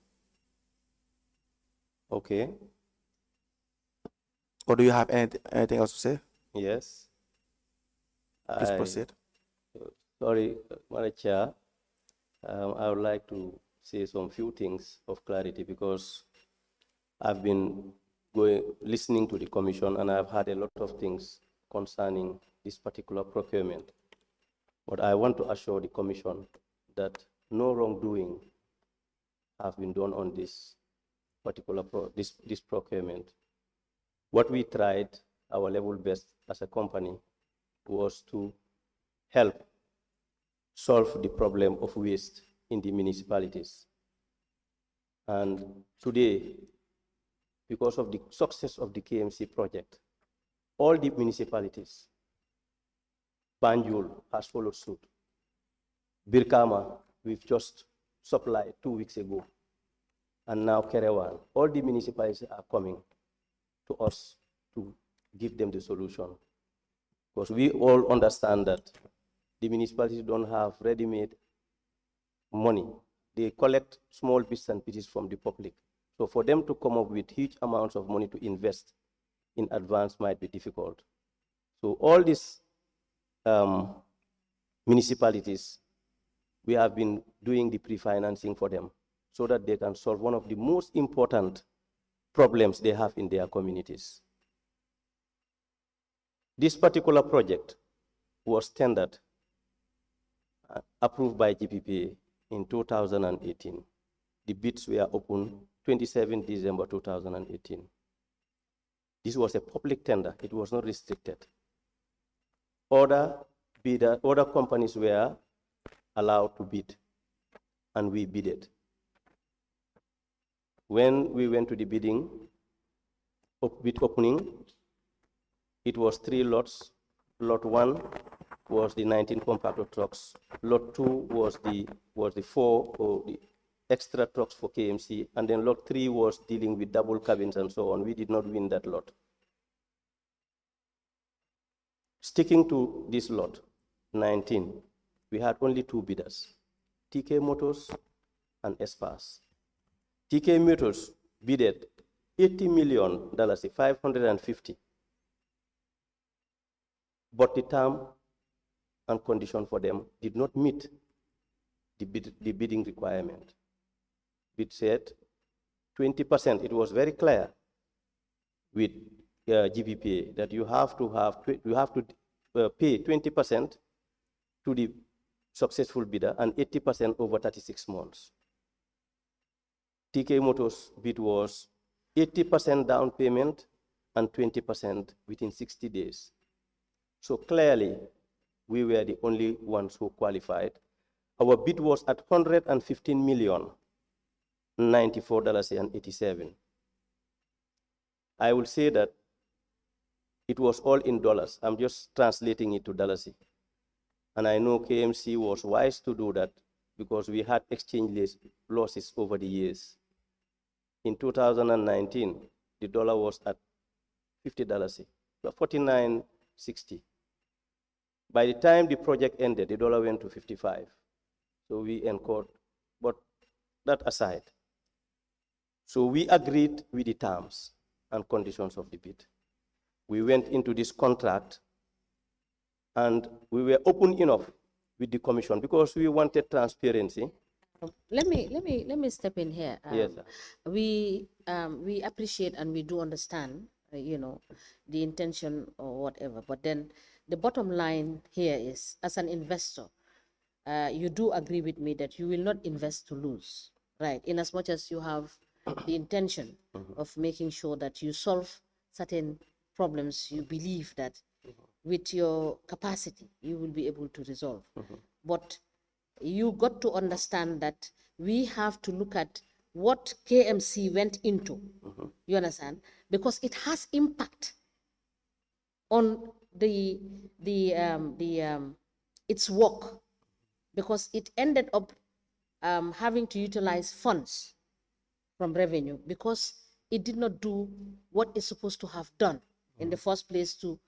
Speaker 1: Okay.
Speaker 2: Or do you have anything else to say?
Speaker 1: Yes.
Speaker 2: Please proceed.
Speaker 1: Sorry, Madam Chair. I would like to say some few things of clarity because I've been listening to the commission and I've heard a lot of things concerning this particular procurement. But I want to assure the commission that no wrongdoing has been done on this particular this procurement. What we tried, our level best as a company, was to help solve the problem of waste in the municipalities. And today, because of the success of the KMC project, all the municipalities, Banjul has followed suit. Birkama, we've just supplied 2 weeks ago. And now Kerewan, all the municipalities are coming to us to give them the solution. Because we all understand that the municipalities don't have ready-made money. They collect small bits and pieces from the public. So for them to come up with huge amounts of money to invest in advance might be difficult. So all these municipalities, we have been doing the pre-financing for them so that they can solve one of the most important problems they have in their communities. This particular project was tendered, approved by GPPA in 2018. The bids were open 27 December 2018. This was a public tender. It was not restricted. Other companies were allowed to bid, and we bidded. When we went to the bid opening, it was 3 lots. Lot 1 was the 19 compactor trucks. Lot 2 was the 4 or the extra trucks for KMC, and then lot 3 was dealing with double cabins and so on. We did not win that lot. Sticking to this lot, 19, we had only 2 bidders, TK Motors and Espas. TK Motors bidded $80 million, 550. But the term and condition for them did not meet the bidding requirement. Bid said 20%. It was very clear with GPPA that you have to pay 20% to the successful bidder and 80% over 36 months. TK Motors bid was 80% down payment and 20% within 60 days. So clearly, we were the only ones who qualified. Our bid was at $115 million, $94.87. I will say that it was all in dollars. I'm just translating it to dollars. And I know KMC was wise to do that because we had exchange losses over the years. In 2019, the dollar was at $50, $49.60. By the time the project ended, the dollar went to 55. So we incurred, but that aside. So we agreed with the terms and conditions of the bid. We went into this contract and we were open enough with the commission because we wanted transparency.
Speaker 3: Let me step in here.
Speaker 1: Yes, sir.
Speaker 3: We appreciate and we do understand, the intention or whatever. But then the bottom line here is, as an investor, you do agree with me that you will not invest to lose, right? In as much as you have the intention of making sure that you solve certain problems you believe that with your capacity you will be able to resolve. But you got to understand that we have to look at what KMC went into, you understand? Because it has impact on its work, because it ended up having to utilize funds from revenue because it did not do what it's supposed to have done in the first place to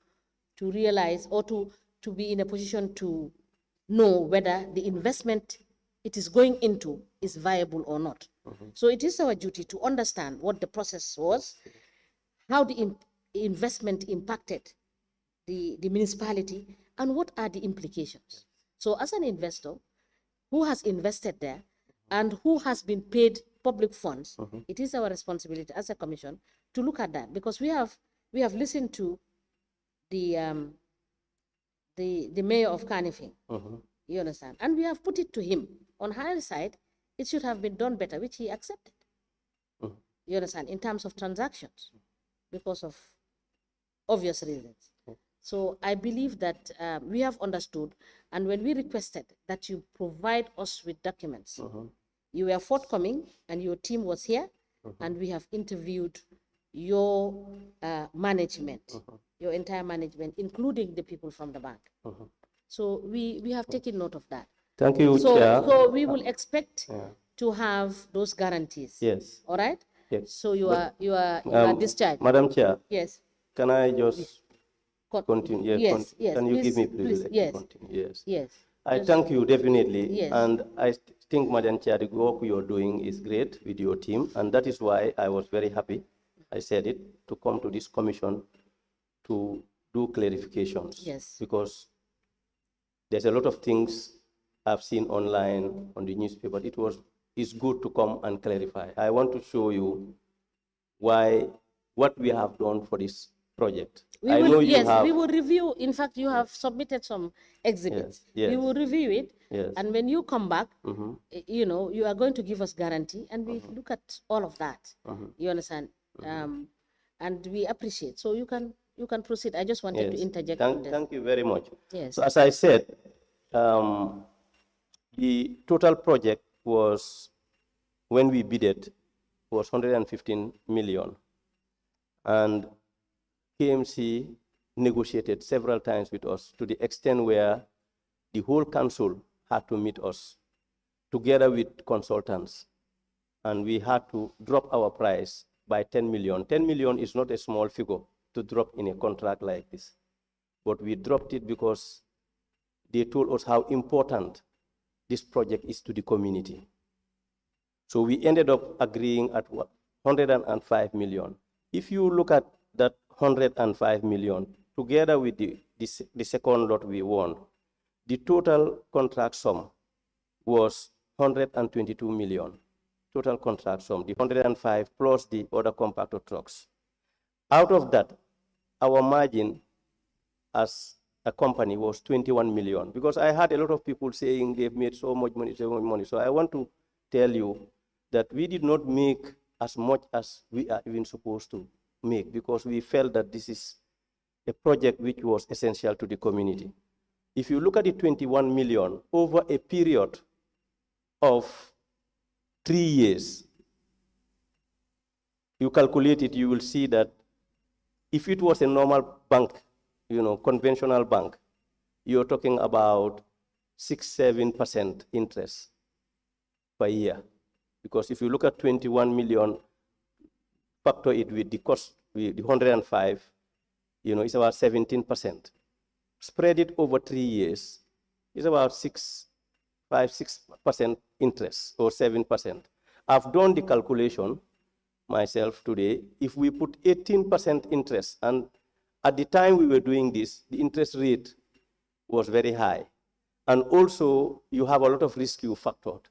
Speaker 3: realize or to be in a position to know whether the investment it is going into is viable or not. So it is our duty to understand what the process was, how the investment impacted the municipality, and what are the implications. So as an investor who has invested there and who has been paid public funds, it is our responsibility as a commission to look at that, because we have listened to the mayor of Kanifing, you understand, and we have put it to him on hindsight, it should have been done better, which he accepted. You understand, in terms of transactions, because of obvious reasons. So I believe that we have understood, and when we requested that you provide us with documents, you were forthcoming and your team was here, and we have interviewed your management, your entire management, including the people from the bank. So we have taken note of that.
Speaker 1: Thank you, Chair.
Speaker 3: So we will expect to have those guarantees.
Speaker 1: Yes.
Speaker 3: All right?
Speaker 1: Yes.
Speaker 3: So you are discharged.
Speaker 1: Madam Chair.
Speaker 3: Yes.
Speaker 1: Can I just continue?
Speaker 3: Yes, yes.
Speaker 1: Can you
Speaker 3: Please,
Speaker 1: give me privilege
Speaker 3: please, yes.
Speaker 1: to continue? Yes.
Speaker 3: Yes.
Speaker 1: I thank you definitely.
Speaker 3: Yes.
Speaker 1: And I think, Madam Chair, the work you're doing is great with your team. And that is why I was very happy, I said it, to come to this commission to do clarifications.
Speaker 3: Yes.
Speaker 1: Because there's a lot of things I've seen online on the newspaper. It's good to come and clarify. I want to show you what we have done for this project.
Speaker 3: We will review. In fact, you have submitted some exhibits.
Speaker 1: Yes.
Speaker 3: We will review it.
Speaker 1: Yes.
Speaker 3: And when you come back, you are going to give us guarantee, and we look at all of that. You understand? And we appreciate. So you can proceed. I just wanted to interject.
Speaker 1: Thank you very much.
Speaker 3: Yes.
Speaker 1: So as I said, the total project was, when we bid it, was 115 million. And KMC negotiated several times with us to the extent where the whole council had to meet us together with consultants. And we had to drop our price by 10 million. 10 million is not a small figure to drop in a contract like this. But we dropped it because they told us how important this project is to the community. So we ended up agreeing at 105 million. If you look at that 105 million, together with the second lot we won, the total contract sum was 122 million. Total contract sum, the 105 plus the other compactor trucks. Out of that, our margin as a company was 21 million, because I had a lot of people saying they've made so much money, so much money. So I want to tell you that we did not make as much as we are even supposed to make, because we felt that this is a project which was essential to the community. If you look at the 21 million over a period of 3 years, you calculate it, you will see that If it was a normal bank, conventional bank, you're talking about 6-7% interest per year. Because if you look at 21 million, factor it with the cost, with the 105, it's about 17%. Spread it over 3 years, it's about 6% interest or 7%. I've done the calculation myself today. If we put 18% interest, and at the time we were doing this, the interest rate was very high. And also, you have a lot of risk you factored.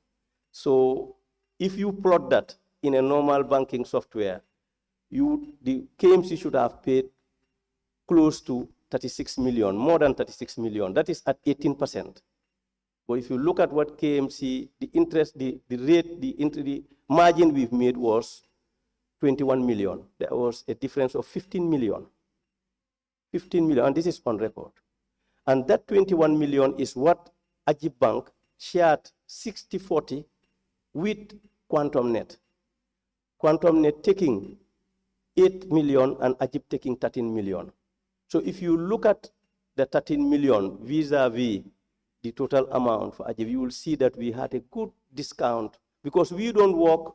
Speaker 1: So if you plot that in a normal banking software, the KMC should have paid close to 36 million, more than 36 million. That is at 18%. But if you look at what KMC, the interest, the rate, the margin we've made was 21 million. There was a difference of 15 million. 15 million, and this is on record. And that 21 million is what Ajib Bank shared 60-40 with QuantumNet. QuantumNet taking 8 million and Ajib taking 13 million. So if you look at the 13 million vis-a-vis the total amount for Ajib, you will see that we had a good discount because we don't work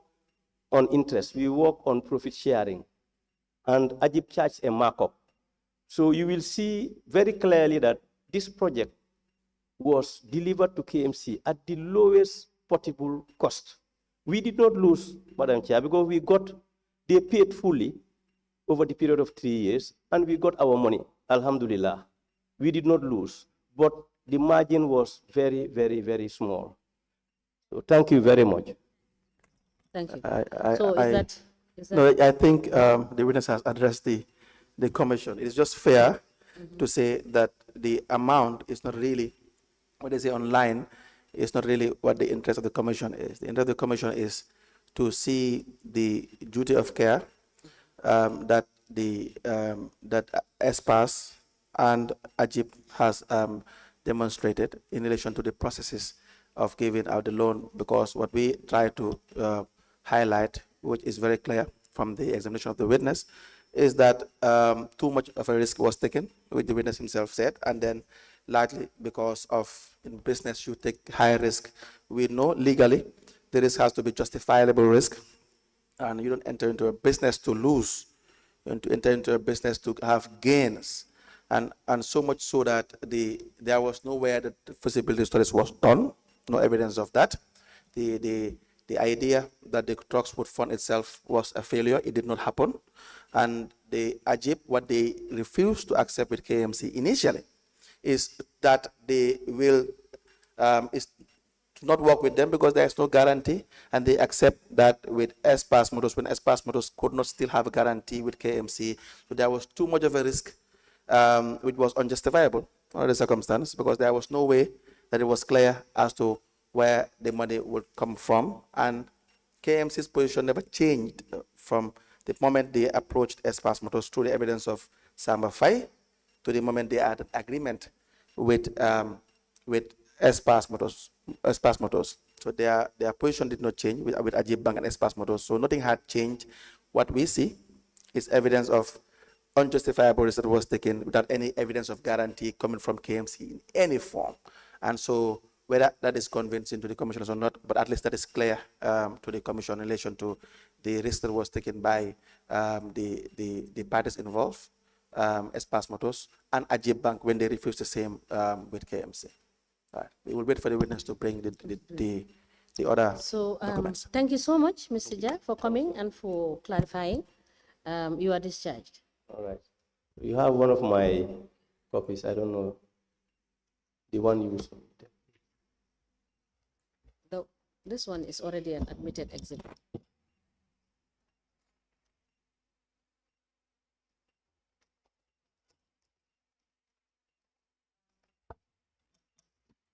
Speaker 1: on interest, we work on profit sharing. And Ajib charged a markup. So you will see very clearly that this project was delivered to KMC at the lowest possible cost. We did not lose, Madam Chair, because they paid fully over the period of 3 years, and we got our money, alhamdulillah. We did not lose, but the margin was very, very, very small. So thank you very much.
Speaker 3: Thank you.
Speaker 2: No, I think the witness has addressed the commission. It is just fair to say that the amount is not really, what they say online, is not really what the interest of the commission is. The interest of the commission is to see the duty of care that ESPAS and Ajib has demonstrated in relation to the processes of giving out the loan, because what we try to highlight, which is very clear from the examination of the witness, is that too much of a risk was taken, which the witness himself said, and then largely because of in business you take high risk. We know legally the risk has to be justifiable risk, and you don't enter into a business to lose. You enter into a business to have gains, and so much so that there was nowhere that the feasibility studies was done, no evidence of that. The idea that the trucks would fund itself was a failure. It did not happen. And the Ajib, what they refused to accept with KMC initially is that they will is to not work with them because there is no guarantee, and they accept that with ESPAS Motors, when ESPAS Motors could not still have a guarantee with KMC. So there was too much of a risk, which was unjustifiable under the circumstance, because there was no way that it was clear as to where the money would come from. And KMC's position never changed from the moment they approached ESPAS Motors through the evidence of Samba Fai to the moment they had an agreement with ESPAS Motors. So their position did not change with Ajib Bank and ESPAS Motors. So nothing had changed. What we see is evidence of unjustifiable risk that was taken without any evidence of guarantee coming from KMC in any form. And so whether that is convincing to the commissioners or not, but at least that is clear to the commission in relation to the risk that was taken by the parties involved, ESPAS Motors and Ajib Bank, when they refused the same with KMC. All right. We will wait for the witness to bring the other documents.
Speaker 3: Thank you so much, Mr. Jah, for coming and for clarifying. You are discharged.
Speaker 1: All right. You have one of my copies. I don't know the one you submitted.
Speaker 3: This one is already an admitted exhibit.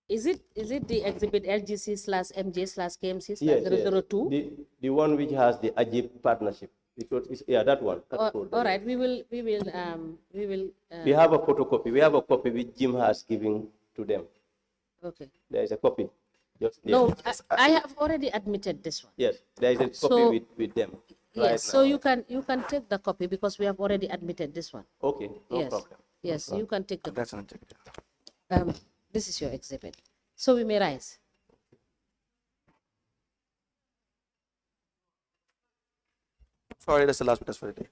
Speaker 3: Is it the exhibit LGC/MJ/KMC/002?
Speaker 1: Yes. The one which has the Ajib partnership. Because that one.
Speaker 3: All right, we will.
Speaker 1: We have a photocopy. We have a copy which Jim has given to them.
Speaker 3: Okay.
Speaker 1: There is a copy.
Speaker 3: No, I have already admitted this one.
Speaker 1: Yes, there is a copy with them.
Speaker 3: Yes, so
Speaker 1: now.
Speaker 3: you can take the copy because we have already admitted this one.
Speaker 1: Okay, no
Speaker 3: Yes.
Speaker 1: problem.
Speaker 3: Yes, you can take the
Speaker 2: That's
Speaker 3: copy.
Speaker 2: an
Speaker 3: This is your exhibit. So we may rise.
Speaker 2: Sorry, that's the last witness for the day.